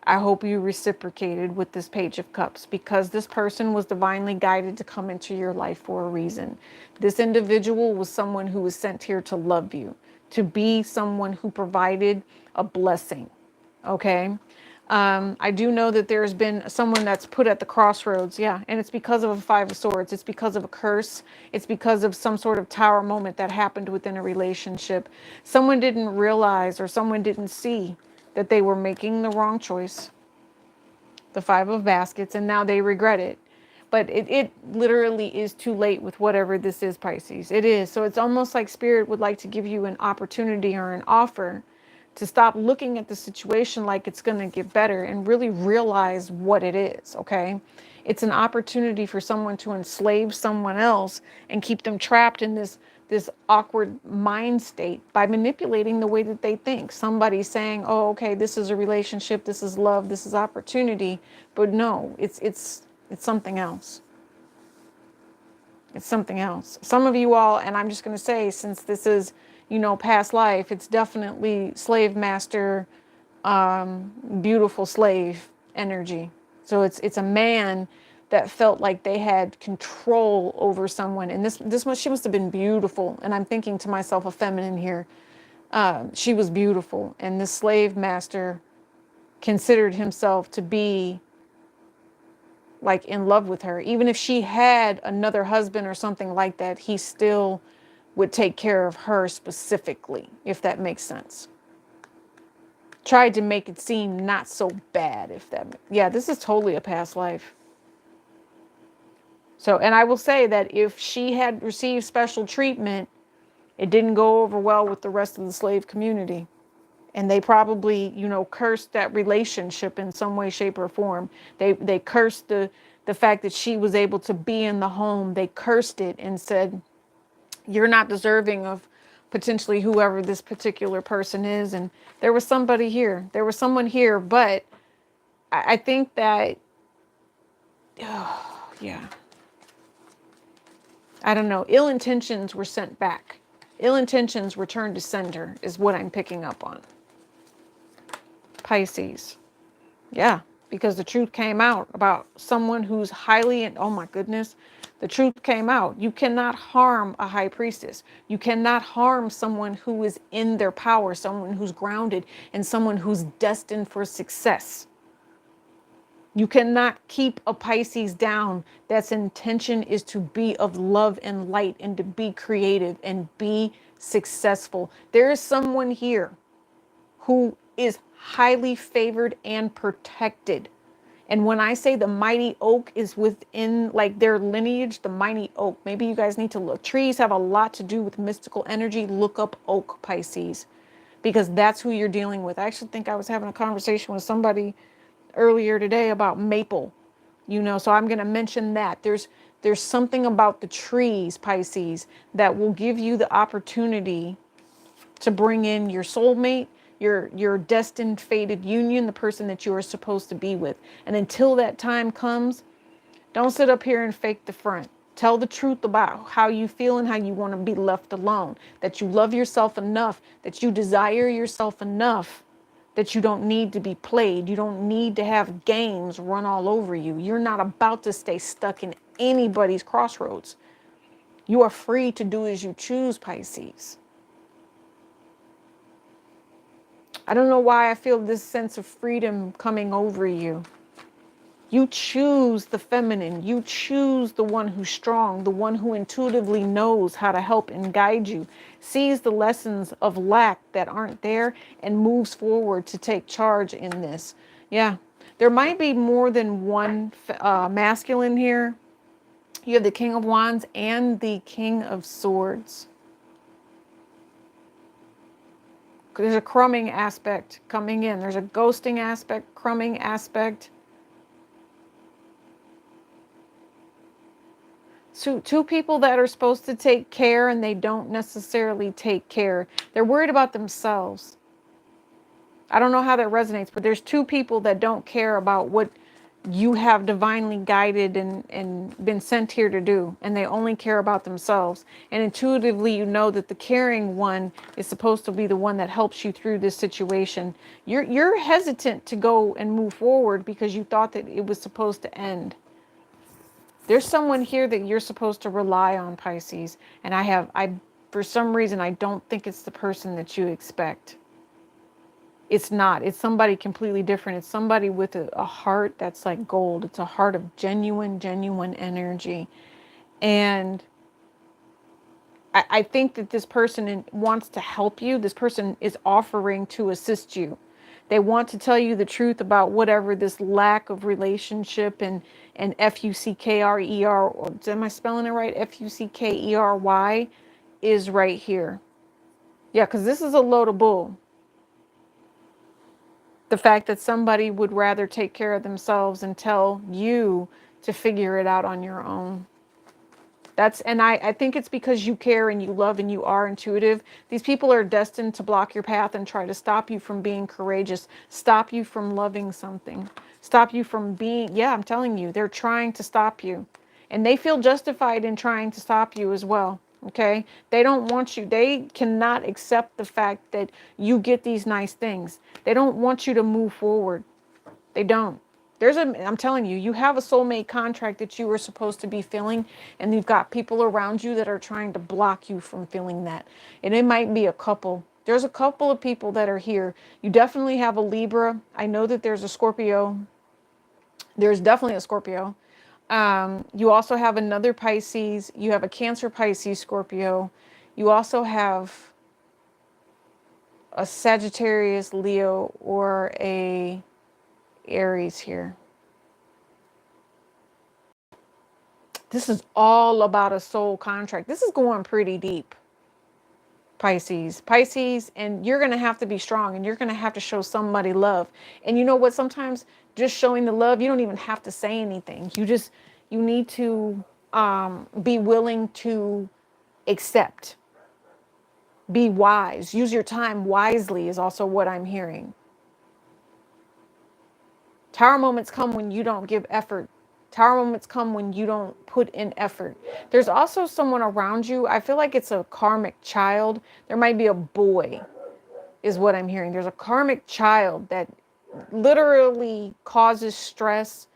I hope you reciprocated with this Page of Cups, because this person was divinely guided to come into your life for a reason. This individual was someone who was sent here to love you, to be someone who provided a blessing. Okay. I do know that there's been someone that's put at the crossroads. Yeah. And it's because of a Five of Swords. It's because of a curse. It's because of some sort of tower moment that happened within a relationship. Someone didn't realize, or someone didn't see that they were making the wrong choice. The Five of Baskets. And now they regret it. But it literally is too late with whatever this is, Pisces. It is. So it's almost like Spirit would like to give you an opportunity or an offer to stop looking at the situation like it's going to get better and really realize what it is, okay? It's an opportunity for someone to enslave someone else and keep them trapped in this awkward mind state by manipulating the way that they think. Somebody saying, oh, okay, this is a relationship, this is love, this is opportunity. But no, it's something else. It's something else. Some of you all, and I'm just going to say, since this is, you know, past life, it's definitely slave master, beautiful slave energy. So it's a man that felt like they had control over someone. And she must have been beautiful. And I'm thinking to myself, a feminine here. She was beautiful. And this slave master considered himself to be like in love with her. Even if she had another husband or something like that, he still would take care of her specifically, if that makes sense. Tried to make it seem not so bad, if that, yeah, this is totally a past life. So, and I will say that if she had received special treatment, it didn't go over well with the rest of the slave community. And they probably, you know, cursed that relationship in some way, shape, or form. They cursed the fact that she was able to be in the home. They cursed it and said, you're not deserving of potentially whoever this particular person is. And there was somebody here. There was someone here. But I think that, oh, yeah. I don't know. Ill intentions were sent back. Ill intentions returned to sender is what I'm picking up on. Pisces. Yeah, because the truth came out about someone who's highly, and oh my goodness, the truth came out. You cannot harm a high priestess. You cannot harm someone who is in their power, someone who's grounded, and someone who's destined for success. You cannot keep a Pisces down. That's intention is to be of love and light and to be creative and be successful. There is someone here who is highly favored and protected. And when I say the mighty oak is within like their lineage, the mighty oak, maybe you guys need to look. Trees have a lot to do with mystical energy. Look up oak, Pisces, because that's who you're dealing with. I actually think I was having a conversation with somebody earlier today about maple, you know, so I'm going to mention that. There's something about the trees, Pisces, that will give you the opportunity to bring in your soulmate, your destined fated union, the person that you are supposed to be with. And until that time comes, don't sit up here and fake the front. Tell the truth about how you feel and how you want to be left alone. That you love yourself enough, that you desire yourself enough, that you don't need to be played. You don't need to have games run all over you. You're not about to stay stuck in anybody's crossroads. You are free to do as you choose, Pisces. I don't know why I feel this sense of freedom coming over you. You choose the feminine. You choose the one who's strong, the one who intuitively knows how to help and guide you, sees the lessons of lack that aren't there, and moves forward to take charge in this. Yeah, there might be more than one masculine here. You have the King of Wands and the King of Swords. There's a crumbing aspect coming in. There's a ghosting aspect, crumbing aspect. So two people that are supposed to take care and they don't necessarily take care. They're worried about themselves. I don't know how that resonates, but there's two people that don't care about what you have divinely guided and been sent here to do. And they only care about themselves. And intuitively, you know that the caring one is supposed to be the one that helps you through this situation. You're hesitant to go and move forward because you thought that it was supposed to end. There's someone here that you're supposed to rely on, Pisces. And I for some reason, I don't think it's the person that you expect. It's not. It's somebody completely different. It's somebody with a heart that's like gold. It's a heart of genuine energy. And I think that this person wants to help you. This person is offering to assist you. They want to tell you the truth about whatever this lack of relationship and F-U-C-K-R-E-R, am I spelling it right? F-U-C-K-E-R-Y is right here. Yeah, because this is a load of bull. The fact that somebody would rather take care of themselves and tell you to figure it out on your own. I think it's because you care and you love and you are intuitive. These people are destined to block your path and try to stop you from being courageous, stop you from loving something, stop you from being, yeah, I'm telling you, they're trying to stop you. And they feel justified in trying to stop you as well. Okay. They don't want you. They cannot accept the fact that you get these nice things. They don't want you to move forward. They don't. I'm telling you, you have a soulmate contract that you were supposed to be feeling, and you've got people around you that are trying to block you from feeling that. And it might be a couple. There's a couple of people that are here. You definitely have a Libra. I know that there's a Scorpio. There's definitely a Scorpio. You also have another Pisces. You have a Cancer, Pisces, Scorpio. You also have a Sagittarius, Leo, or a Aries here. This is all about a soul contract. This is going pretty deep, Pisces. And you're going to have to be strong, and you're going to have to show somebody love. And you know what? Sometimes just showing the love, you don't even have to say anything. You need to be willing to accept. Be wise. Use your time wisely is also what I'm hearing. Tower moments come when you don't give effort. Tower moments come when you don't put in effort. There's also someone around you. I feel like it's a karmic child. There might be a boy, is what I'm hearing. There's a karmic child that literally causes stress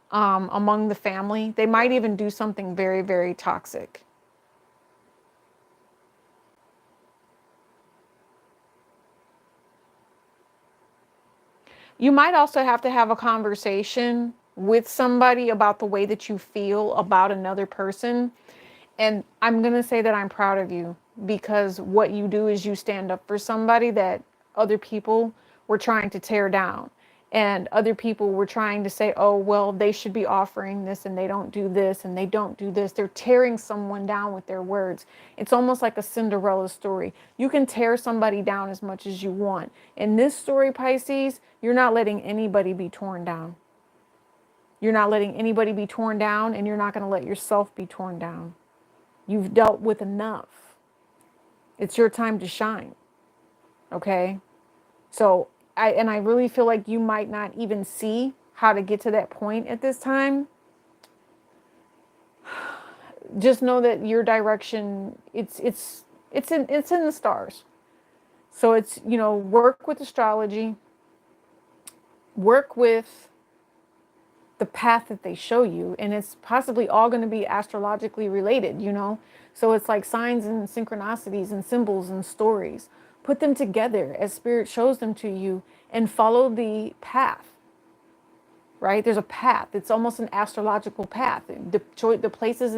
among the family. They might even do something very, very toxic. You might also have to have a conversation with somebody about the way that you feel about another person. And I'm going to say that I'm proud of you, because what you do is you stand up for somebody that other people were trying to tear down. And other people were trying to say, oh, well, they should be offering this and they don't do this and they don't do this. They're tearing someone down with their words. It's almost like a Cinderella story. You can tear somebody down as much as you want. In this story, Pisces, you're not letting anybody be torn down. You're not letting anybody be torn down, and you're not going to let yourself be torn down. You've dealt with enough. It's your time to shine. Okay? So, I really feel like you might not even see how to get to that point at this time. Just know that your direction, it's in the stars. So it's, work with astrology, work with the path that they show you, and it's possibly all going to be astrologically related, So it's like signs and synchronicities and symbols and stories. Put them together as spirit shows them to you and follow the path. right? There's a path. It's almost an astrological path. The places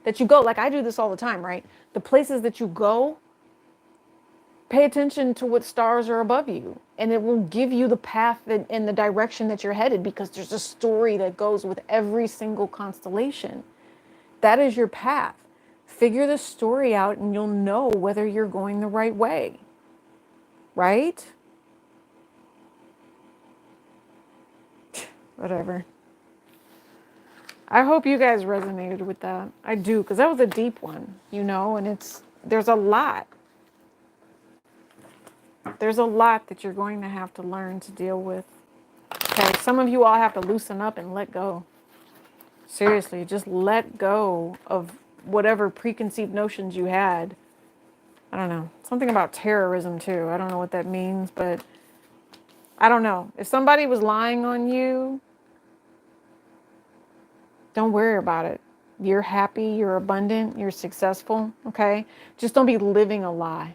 that you go, like I do this all the time, right? The places that you go, pay attention to what stars are above you, and it will give you the path and the direction that you're headed, because there's a story that goes with every single constellation. That is your path. Figure the story out and you'll know whether you're going the right way, right? Whatever. I hope you guys resonated with that. I do, because that was a deep one, and there's a lot. There's a lot that you're going to have to learn to deal with. Okay, some of you all have to loosen up and let go. Seriously, just let go of whatever preconceived notions you had. I don't know. Something about terrorism too. I don't know what that means, but I don't know. If somebody was lying on you, don't worry about it. You're happy, you're abundant, you're successful, okay? Just don't be living a lie.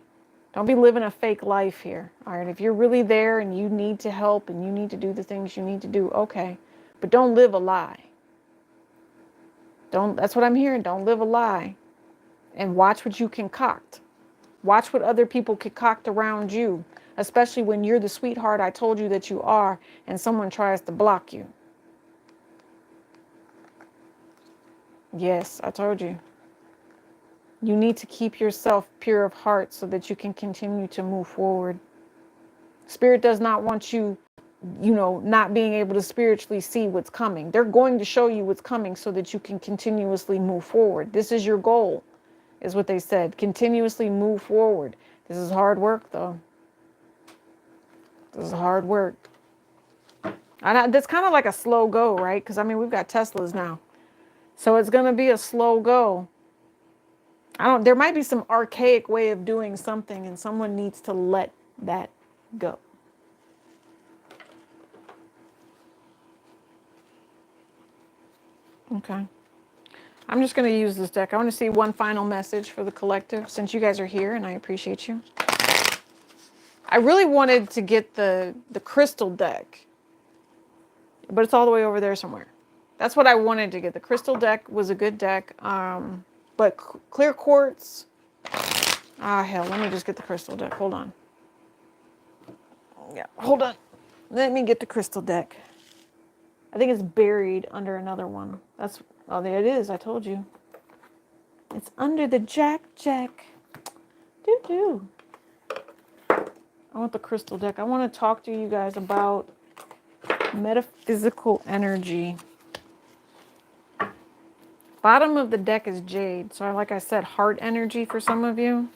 Don't be living a fake life here, all right? If you're really there and you need to help and you need to do the things you need to do, okay. But don't live a lie. That's what I'm hearing. Don't live a lie. And watch what you concoct. Watch what other people concoct around you, especially when you're the sweetheart I told you that you are and someone tries to block you. Yes, I told you. You need to keep yourself pure of heart so that you can continue to move forward. Spirit does not want you, not being able to spiritually see what's coming. They're going to show you what's coming so that you can continuously move forward. This is your goal, is what they said. Continuously move forward. This is hard work, though. This is hard work. That's kind of like a slow go, right? Because, we've got Teslas now. So it's going to be a slow go. There might be some archaic way of doing something, and someone needs to let that go. Okay. I'm just going to use this deck. I want to see one final message for the collective, since you guys are here and I appreciate you. I really wanted to get the crystal deck, but it's all the way over there somewhere. That's what I wanted to get. The crystal deck was a good deck, but clear quartz. Hell, let me just get the crystal deck. Hold on. Yeah, hold on. Let me get the crystal deck. I think it's buried under another one. Oh, there it is. I told you. It's under the jack. Doo-doo. I want the crystal deck. I want to talk to you guys about metaphysical energy. Bottom of the deck is jade. So like I said, heart energy for some of you.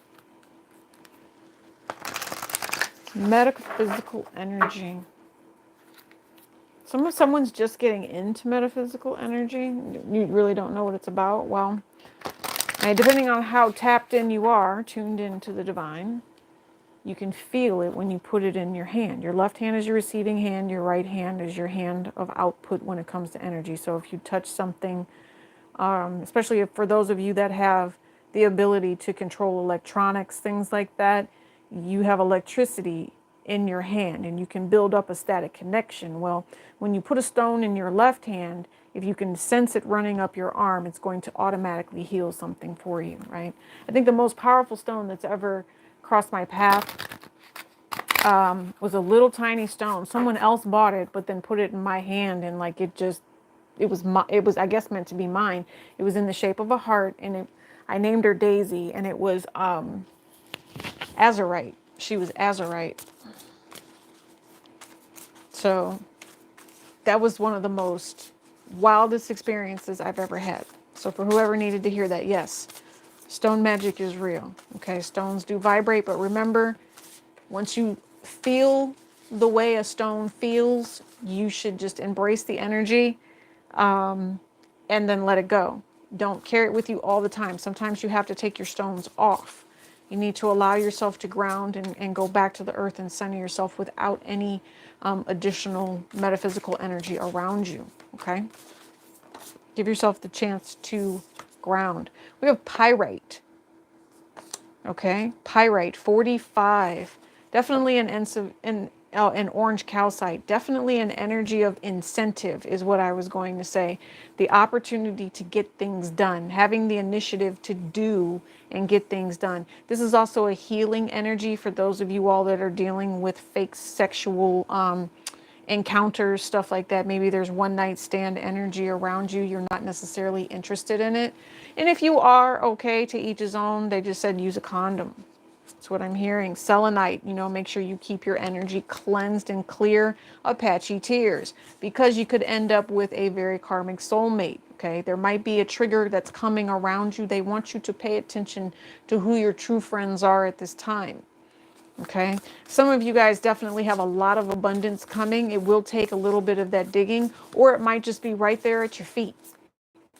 Metaphysical energy. Someone's just getting into metaphysical energy. You really don't know what it's about. Well, depending on how tapped in you are, tuned into the divine, you can feel it when you put it in your hand. Your left hand is your receiving hand. Your right hand is your hand of output when it comes to energy. So if you touch something, especially for those of you that have the ability to control electronics, things like that, you have electricity in your hand and you can build up a static connection. Well, when you put a stone in your left hand, if you can sense it running up your arm, it's going to automatically heal something for you, right? I think the most powerful stone that's ever crossed my path was a little tiny stone. Someone else bought it, but then put it in my hand, and it was I guess meant to be mine. It was in the shape of a heart, and I named her Daisy, and it was azurite. She was azurite. So that was one of the most wildest experiences I've ever had. So for whoever needed to hear that, yes, stone magic is real. Okay, stones do vibrate, but remember, once you feel the way a stone feels, you should just embrace the energy and then let it go. Don't carry it with you all the time. Sometimes you have to take your stones off. You need to allow yourself to ground and go back to the earth and center yourself without any additional metaphysical energy around you, okay? Give yourself the chance to ground. We have pyrite, okay? Pyrite, 45. Definitely an and orange calcite. Definitely an energy of incentive is what I was going to say. The opportunity to get things done, having the initiative to do and get things done. This is also a healing energy for those of you all that are dealing with fake sexual encounters, stuff like that. Maybe there's one night stand energy around you. You're not necessarily interested in it. And if you are, okay, to each his own. They just said use a condom. That's what I'm hearing. Selenite, make sure you keep your energy cleansed and clear. Apache tears, because you could end up with a very karmic soulmate. Okay, there might be a trigger that's coming around you. They want you to pay attention to who your true friends are at this time. Okay, some of you guys definitely have a lot of abundance coming. It will take a little bit of that digging, or it might just be right there at your feet.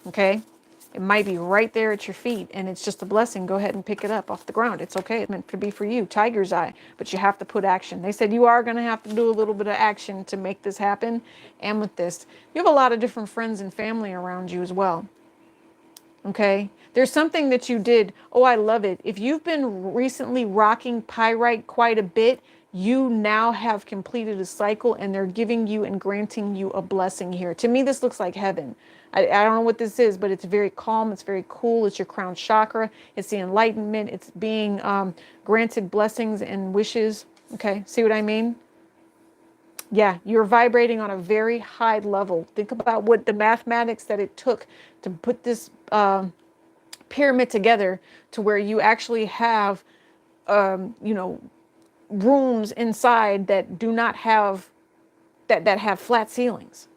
Okay, it might be right there at your feet and it's just a blessing. Go ahead and pick it up off the ground. It's okay. It's meant to be for you. Tiger's eye. But you have to put action. They said you are going to have to do a little bit of action to make this happen. And with this, you have a lot of different friends and family around you as well. Okay, there's something that you did. Oh, I love it. If you've been recently rocking pyrite quite a bit, you now have completed a cycle and they're giving you and granting you a blessing here. To me, this looks like heaven. I don't know what this is, but it's very calm. It's very cool. It's your crown chakra. It's the enlightenment. It's being granted blessings and wishes. Okay, see what I mean? Yeah, you're vibrating on a very high level. Think about what the mathematics that it took to put this pyramid together to where you actually have, rooms inside that do not have, that have flat ceilings,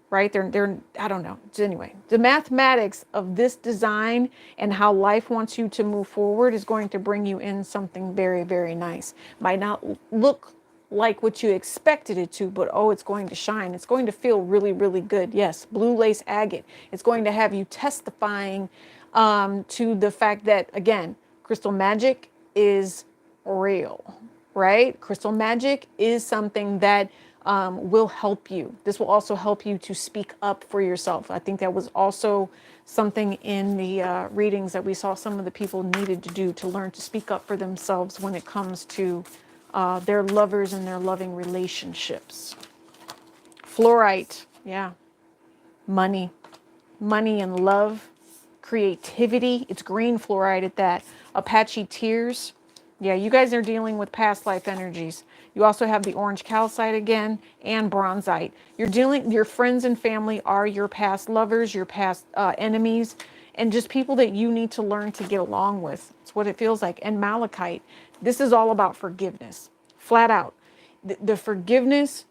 right? They're I don't know. Anyway, the mathematics of this design and how life wants you to move forward is going to bring you in something very, very nice. Might not look like what you expected it to, but oh, it's going to shine. It's going to feel really, really good. Yes, blue lace agate. It's going to have you testifying to the fact that, again, crystal magic is real, right? Crystal magic is something that will help you. This will also help you to speak up for yourself. I think that was also something in the readings that we saw some of the people needed to do, to learn to speak up for themselves when it comes to their lovers and their loving relationships. Fluorite, yeah. Money and love, creativity. It's green fluoride at that. Apache tears. Yeah, you guys are dealing with past life energies. You also have the orange calcite again and bronzite. Your friends and family are your past lovers, your past enemies, and just people that you need to learn to get along with. It's what it feels like. And malachite. This is all about forgiveness, flat out. The forgiveness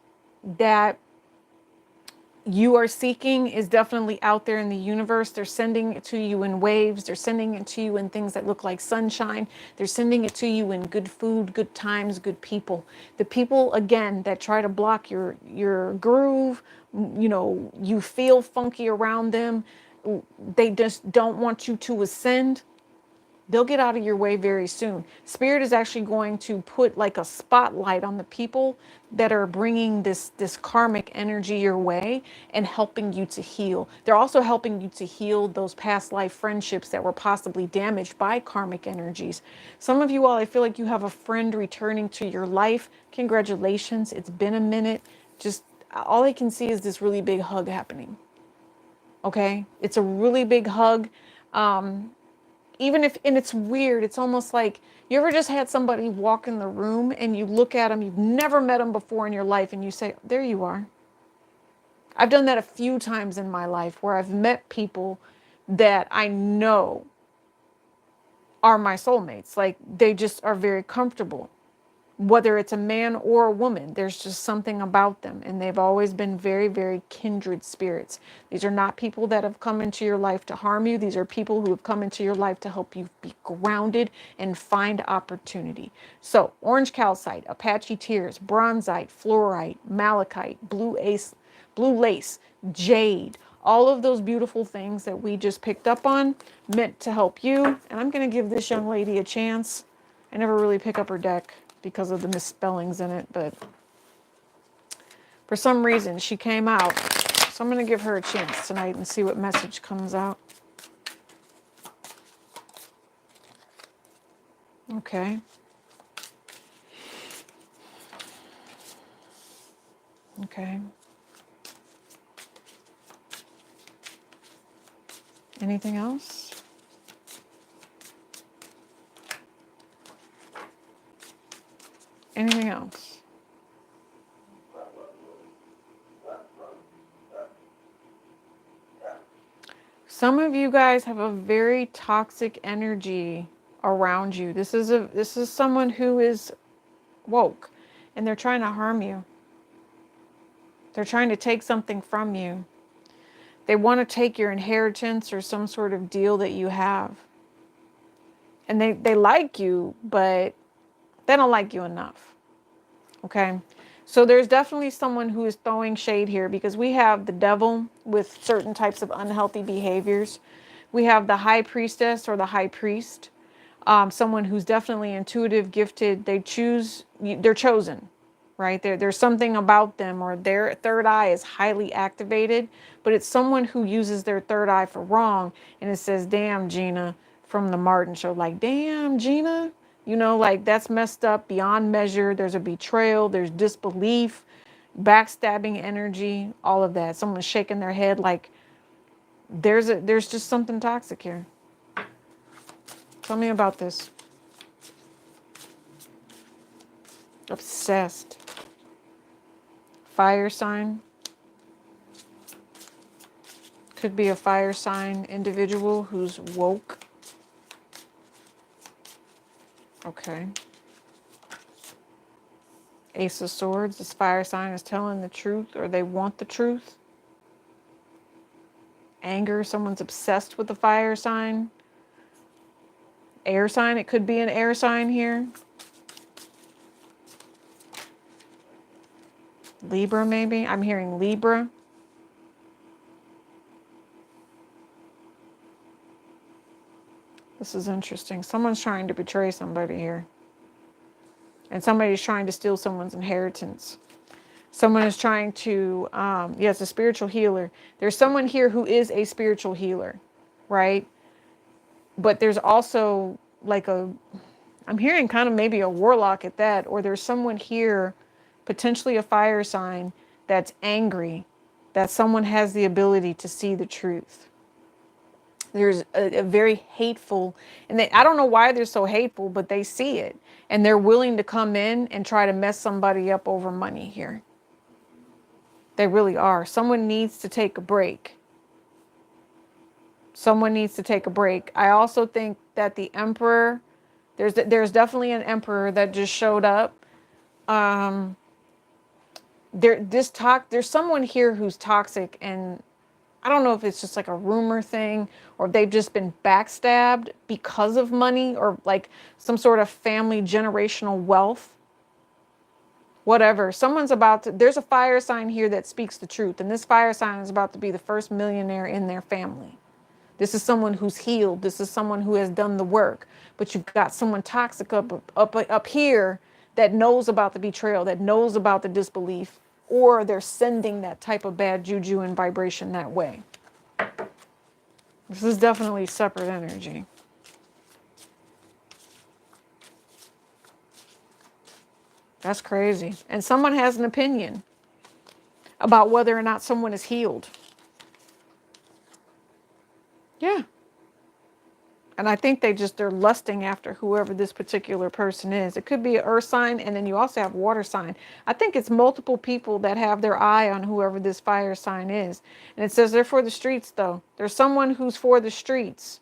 that you are seeking is definitely out there in the universe. They're sending it to you in waves. They're sending it to you in things that look like sunshine. They're sending it to you in good food, good times, good people. The people, again, that try to block your groove, you feel funky around them. They just don't want you to ascend. They'll get out of your way very soon. Spirit is actually going to put like a spotlight on the people that are bringing this karmic energy your way and helping you to heal. They're also helping you to heal those past life friendships that were possibly damaged by karmic energies. Some of you all, I feel like you have a friend returning to your life. Congratulations. It's been a minute. Just all I can see is this really big hug happening. Okay? It's a really big hug. Even if, and it's weird, it's almost like you ever just had somebody walk in the room and you look at them, you've never met them before in your life, and you say, there you are. I've done that a few times in my life where I've met people that I know are my soulmates. Like they just are very comfortable. Whether it's a man or a woman, there's just something about them. And they've always been very, very kindred spirits. These are not people that have come into your life to harm you. These are people who have come into your life to help you be grounded and find opportunity. So orange calcite, Apache tears, bronzite, fluorite, malachite, blue lace, jade, all of those beautiful things that we just picked up on meant to help you. And I'm going to give this young lady a chance. I never really pick up her deck because of the misspellings in it, but for some reason she came out. So I'm going to give her a chance tonight and see what message comes out. Okay. Okay. Anything else? Anything else? Some of you guys have a very toxic energy around you. This is someone who is woke, and they're trying to harm you. They're trying to take something from you. They want to take your inheritance or some sort of deal that you have. And they like you, but they don't like you enough. Okay? So there's definitely someone who is throwing shade here, because we have the devil with certain types of unhealthy behaviors. We have the high priestess or the high priest. Someone who's definitely intuitive, gifted. They're chosen, right? There's something about them, or their third eye is highly activated, but it's someone who uses their third eye for wrong. And it says, damn, Gina, from the Martin show, like, damn, Gina, you know, like, that's messed up beyond measure. There's a betrayal, there's disbelief, backstabbing energy, all of that. Someone's shaking their head like there's just something toxic here. Tell me about this. Obsessed. Fire sign. Could be a fire sign individual who's woke. Okay. Ace of Swords. This fire sign is telling the truth, or they want the truth. Anger. Someone's obsessed with the fire sign. Air sign. It could be an air sign here. Libra, maybe. I'm hearing Libra. This is interesting. Someone's trying to betray somebody here. And somebody's trying to steal someone's inheritance. Someone is trying to, it's a spiritual healer. There's someone here who is a spiritual healer, right? But there's also like I'm hearing kind of maybe a warlock at that, or there's someone here, potentially a fire sign, that's angry, that someone has the ability to see the truth. There's a very hateful, and I don't know why they're so hateful, but they see it, and they're willing to come in and try to mess somebody up over money here. They really are. Someone needs to take a break. Someone needs to take a break. I also think that the Emperor, there's definitely an Emperor that just showed up. There's someone here who's toxic, and I don't know if it's just like a rumor thing, or if they've just been backstabbed because of money, or like some sort of family generational wealth. Whatever. There's a fire sign here that speaks the truth. And this fire sign is about to be the first millionaire in their family. This is someone who's healed. This is someone who has done the work. But you've got someone toxic up here that knows about the betrayal, that knows about the disbelief, or they're sending that type of bad juju and vibration that way. This is definitely separate energy. That's crazy. And someone has an opinion about whether or not someone is healed. Yeah. And I think they're lusting after whoever this particular person is. It could be an earth sign, and then you also have water sign. I think it's multiple people that have their eye on whoever this fire sign is. And it says they're for the streets, though. There's someone who's for the streets.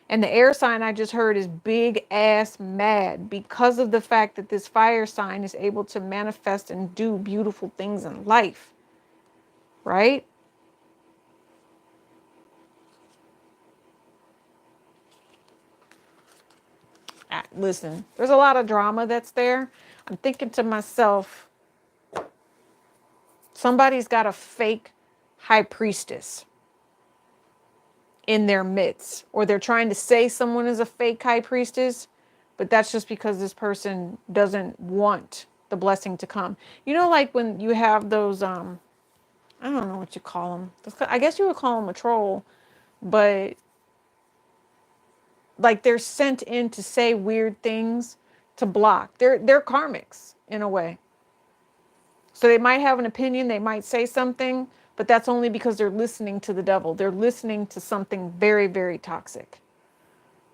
And the air sign I just heard is big ass mad because of the fact that this fire sign is able to manifest and do beautiful things in life. Right? Listen, there's a lot of drama that's there. I'm thinking to myself, somebody's got a fake high priestess in their midst, or they're trying to say someone is a fake high priestess, but that's just because this person doesn't want the blessing to come. You know, like when you have those, I don't know what you call them. I guess you would call them a troll, but like they're sent in to say weird things to block. They're karmics in a way. So they might have an opinion, they might say something, but that's only because they're listening to the devil. They're listening to something very, very toxic,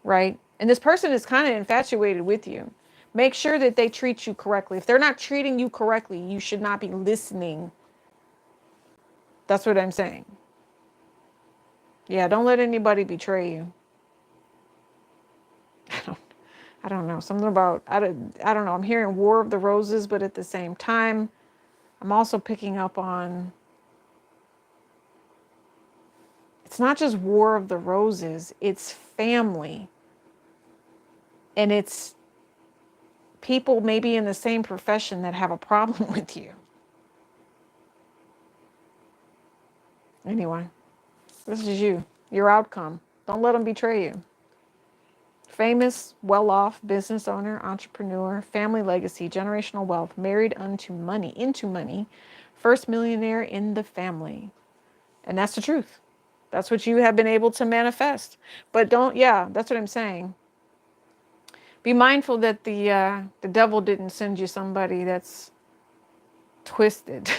right? And this person is kind of infatuated with you. Make sure that they treat you correctly. If they're not treating you correctly, you should not be listening. That's what I'm saying. Yeah, don't let anybody betray you. I don't know. Something about, I don't know. I'm hearing War of the Roses, but at the same time, I'm also picking up on, it's not just War of the Roses, it's family. And it's people maybe in the same profession that have a problem with you. Anyway, this is you, your outcome. Don't let them betray you. Famous, well-off, business owner, entrepreneur, family legacy, generational wealth, married into money, first millionaire in the family. And that's the truth. That's what you have been able to manifest. But don't, yeah, that's what I'm saying. Be mindful that the devil didn't send you somebody that's twisted.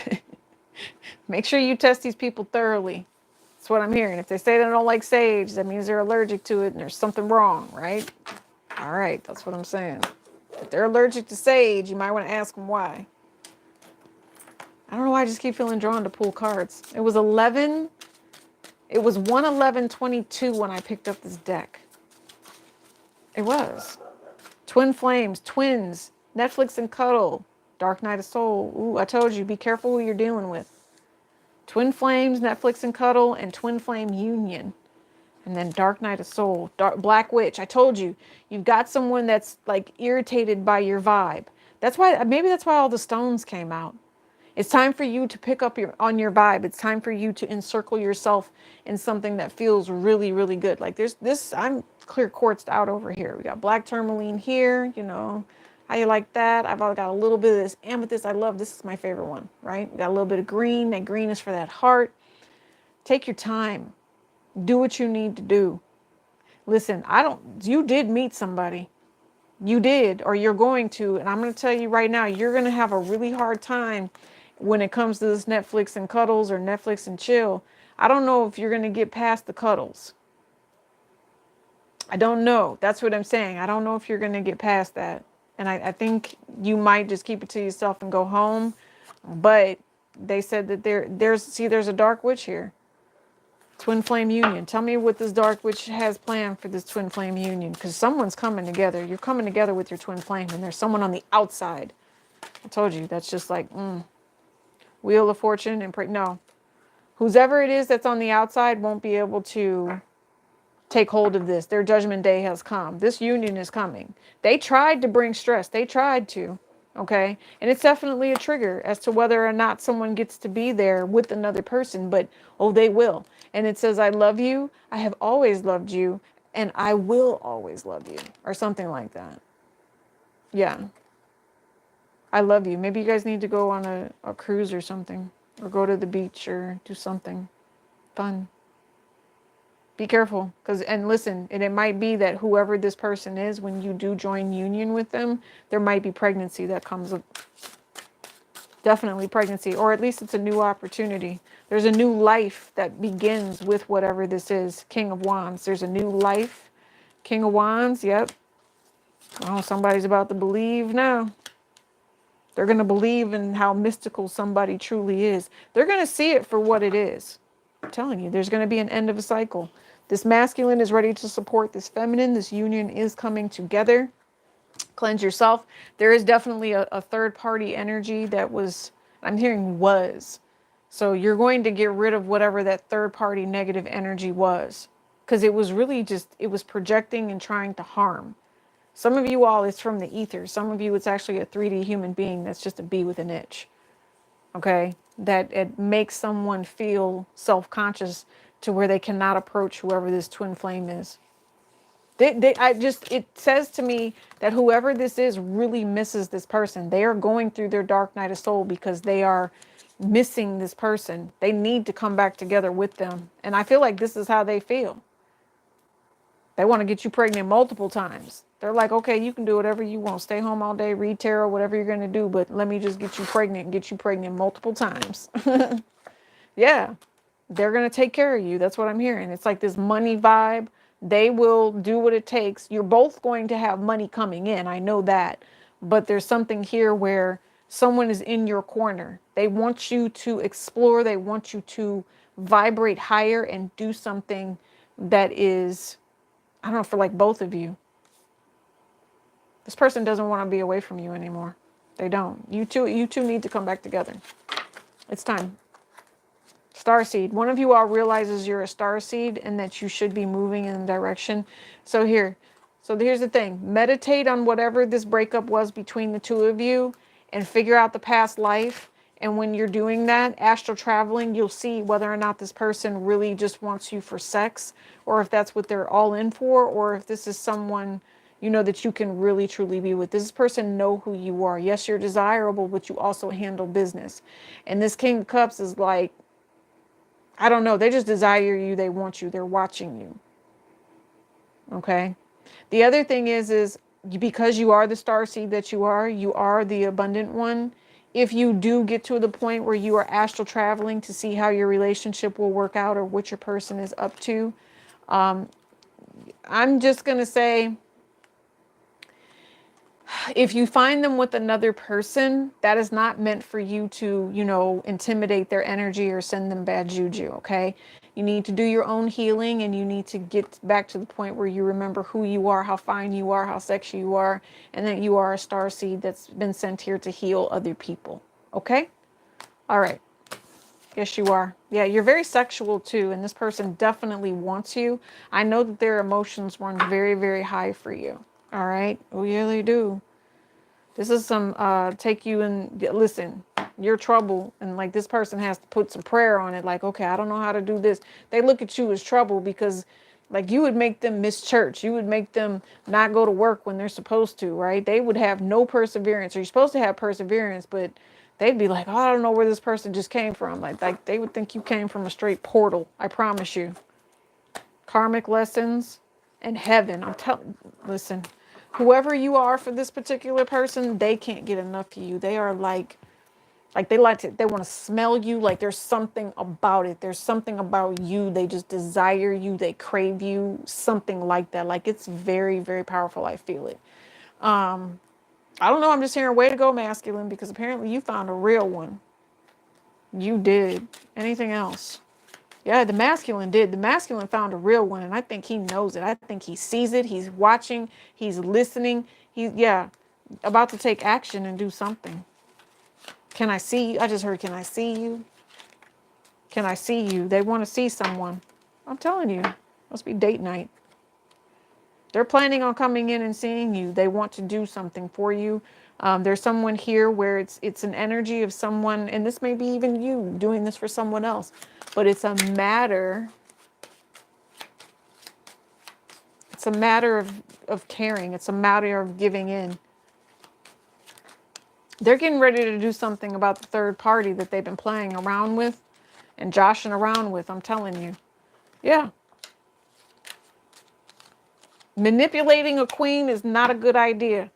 Make sure you test these people thoroughly. That's what I'm hearing. If they say they don't like sage, that means they're allergic to it and there's something wrong, right? All right, that's what I'm saying. If they're allergic to sage, you might want to ask them why. I don't know why I just keep feeling drawn to pull cards. It was 1/11/22 when I picked up this deck. It was. Twin Flames, Twins, Netflix and Cuddle, Dark Night of Soul. Ooh, I told you, be careful who you're dealing with. Twin Flames, Netflix and Cuddle, and Twin Flame Union. And then Dark Night of Soul, Black Witch. I told you, you've got someone that's like irritated by your vibe. That's why, maybe that's why all the stones came out. It's time for you to pick up on your vibe. It's time for you to encircle yourself in something that feels really, really good. Like there's this, I'm clear quartzed out over here. We got black tourmaline here, you know. How you like that? I've got a little bit of this amethyst. I love, this is my favorite one, right? We got a little bit of green. That green is for that heart. Take your time. Do what you need to do. Listen, you did meet somebody. You did, or you're going to. And I'm going to tell you right now, you're going to have a really hard time when it comes to this Netflix and cuddles or Netflix and chill. I don't know if you're going to get past the cuddles. I don't know. That's what I'm saying. I don't know if you're going to get past that. And I think you might just keep it to yourself and go home. But they said that there's a dark witch here. Twin Flame Union. Tell me what this dark witch has planned for this Twin Flame Union. Because someone's coming together. You're coming together with your Twin Flame. And there's someone on the outside. I told you. That's just like, Wheel of Fortune and pray. No. Whoever it is that's on the outside won't be able to take hold of this. Their judgment day has come. This union is coming. They tried to bring stress. They tried to. Okay. And it's definitely a trigger as to whether or not someone gets to be there with another person. But, they will. And it says, I love you. I have always loved you. And I will always love you. Or something like that. Yeah. I love you. Maybe you guys need to go on a cruise or something. Or go to the beach or do something fun. Be careful. And listen, and it might be that whoever this person is, when you do join union with them, there might be pregnancy that comes up. Definitely pregnancy. Or at least it's a new opportunity. There's a new life that begins with whatever this is. King of Wands. There's a new life. King of Wands. Yep. Oh, somebody's about to believe now. They're going to believe in how mystical somebody truly is. They're going to see it for what it is. I'm telling you, there's going to be an end of a cycle. This masculine is ready to support this feminine. This union is coming together. Cleanse yourself. There is definitely a third party energy that was, I'm hearing was. So you're going to get rid of whatever that third party negative energy was. Because it was really it was projecting and trying to harm. Some of you all, it's from the ether. Some of you, it's actually a 3D human being that's just a bee with an itch. Okay? That it makes someone feel self-conscious to where they cannot approach whoever this twin flame is. It says to me that whoever this is really misses this person. They are going through their dark night of soul because they are missing this person. They need to come back together with them. And I feel like this is how they feel. They want to get you pregnant multiple times. They're like, okay, you can do whatever you want. Stay home all day, read tarot, whatever you're going to do. But let me just get you pregnant and get you pregnant multiple times. Yeah, they're going to take care of you. That's what I'm hearing. It's like this money vibe. They will do what it takes. You're both going to have money coming in. I know that. But there's something here where someone is in your corner. They want you to explore. They want you to vibrate higher and do something that is, I don't know, for like both of you. This person doesn't want to be away from you anymore. They don't. You two need to come back together. It's time. Starseed. One of you all realizes you're a starseed and that you should be moving in the direction. So here's the thing. Meditate on whatever this breakup was between the two of you and figure out the past life. And when you're doing that, astral traveling, you'll see whether or not this person really just wants you for sex, or if that's what they're all in for, or if this is someone, you know, that you can really truly be with. Does this person know who you are? Yes, you're desirable, but you also handle business. And this King of Cups is like, I don't know. They just desire you. They want you. They're watching you. Okay. The other thing is because you are the starseed that you are the abundant one. If you do get to the point where you are astral traveling to see how your relationship will work out or what your person is up to, I'm just going to say, if you find them with another person, that is not meant for you to, you know, intimidate their energy or send them bad juju, okay? You need to do your own healing, and you need to get back to the point where you remember who you are, how fine you are, how sexy you are, and that you are a starseed that's been sent here to heal other people, okay? All right. Yes, you are. Yeah, you're very sexual too, and this person definitely wants you. I know that their emotions run very, very high for you. All right. Oh, yeah, they do. This is some take you and listen, you're trouble. And like this person has to put some prayer on it. Like, okay, I don't know how to do this. They look at you as trouble because like you would make them miss church. You would make them not go to work when they're supposed to, right? They would have no perseverance. Or you're supposed to have perseverance, but they'd be like, oh, I don't know where this person just came from. Like they would think you came from a straight portal. I promise you. Karmic lessons and heaven. I'm telling, listen. Whoever you are for this particular person, they can't get enough of you. They are like they want to smell you. Like there's something about it. There's something about you. They just desire you. They crave you. Something like that. Like it's very, very powerful. I feel it. I don't know. I'm just hearing way to go, masculine, because apparently you found a real one. You did. Anything else? Yeah, the masculine did. The masculine found a real one, and I think he knows it. I think he sees it. He's watching. He's listening. He's, yeah, about to take action and do something. Can I see you? I just heard, can I see you? Can I see you? They want to see someone. I'm telling you, must be date night. They're planning on coming in and seeing you. They want to do something for you. There's someone here where it's an energy of someone, and this may be even you doing this for someone else, but it's a matter of caring. It's a matter of giving in. They're getting ready to do something about the third party that they've been playing around with and joshing around with. I'm telling you. Yeah. Manipulating a queen is not a good idea.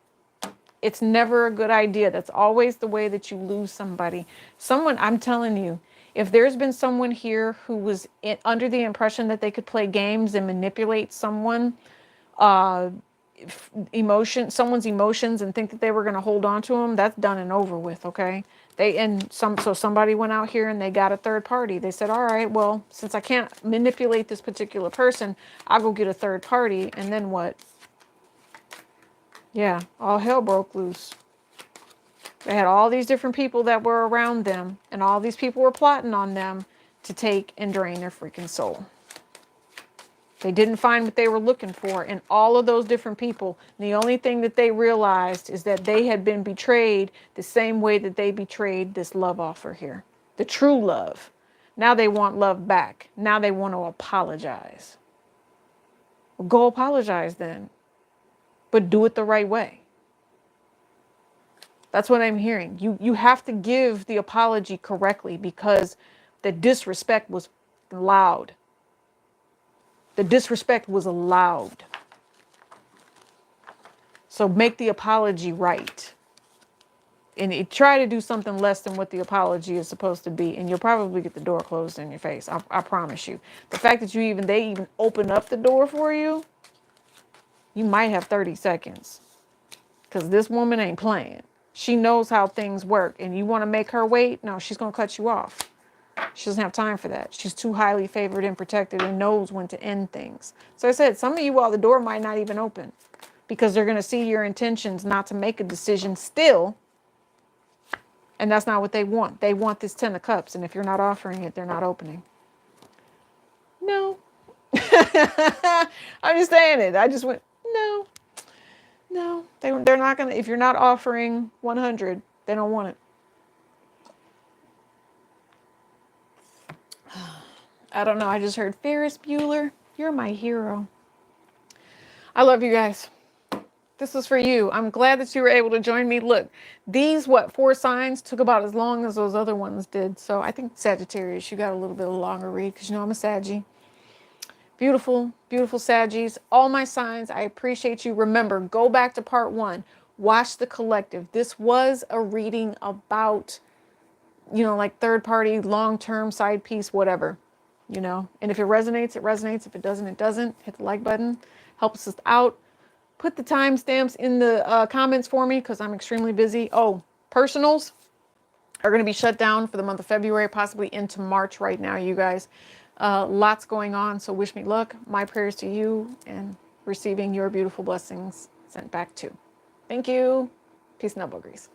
It's never a good idea. That's always the way that you lose somebody. I'm telling you, if there's been someone here who was under the impression that they could play games and manipulate someone's emotions and think that they were going to hold on to them, that's done and over with, okay? So somebody went out here and they got a third party. They said, all right, well, since I can't manipulate this particular person, I'll go get a third party. And then what? Yeah, all hell broke loose. They had all these different people that were around them, and all these people were plotting on them to take and drain their freaking soul. They didn't find what they were looking for in all of those different people. The only thing that they realized is that they had been betrayed the same way that they betrayed this love offer here. The true love. Now they want love back. Now they want to apologize. Well, go apologize then. But do it the right way. That's what I'm hearing. You have to give the apology correctly because the disrespect was loud. The disrespect was loud. So make the apology right. And you try to do something less than what the apology is supposed to be, and you'll probably get the door closed in your face. I promise you. The fact that they even open up the door for you, you might have 30 seconds. Because this woman ain't playing. She knows how things work. And you want to make her wait? No, she's going to cut you off. She doesn't have time for that. She's too highly favored and protected and knows when to end things. So I said, some of you all, the door might not even open. Because they're going to see your intentions not to make a decision still. And that's not what they want. They want this 10 of cups. And if you're not offering it, they're not opening. No. I'm just saying it. I just went, no. No, they're not going to. If you're not offering 100, they don't want it. I don't know. I just heard Ferris Bueller. You're my hero. I love you guys. This is for you. I'm glad that you were able to join me. Look, these, 4 signs took about as long as those other ones did. So I think Sagittarius, you got a little bit of a longer read because you know I'm a Saggie. Beautiful, beautiful Saggies. All my signs, I appreciate you. Remember, go back to part 1. Watch the collective. This was a reading about, like third party, long-term, side piece, whatever, And if it resonates, it resonates. If it doesn't, it doesn't. Hit the like button. Helps us out. Put the timestamps in the comments for me because I'm extremely busy. Oh, personals are going to be shut down for the month of February, possibly into March right now, you guys. Lots going on, so wish me luck. My prayers to you and receiving your beautiful blessings sent back too. Thank you. Peace and love, Grease.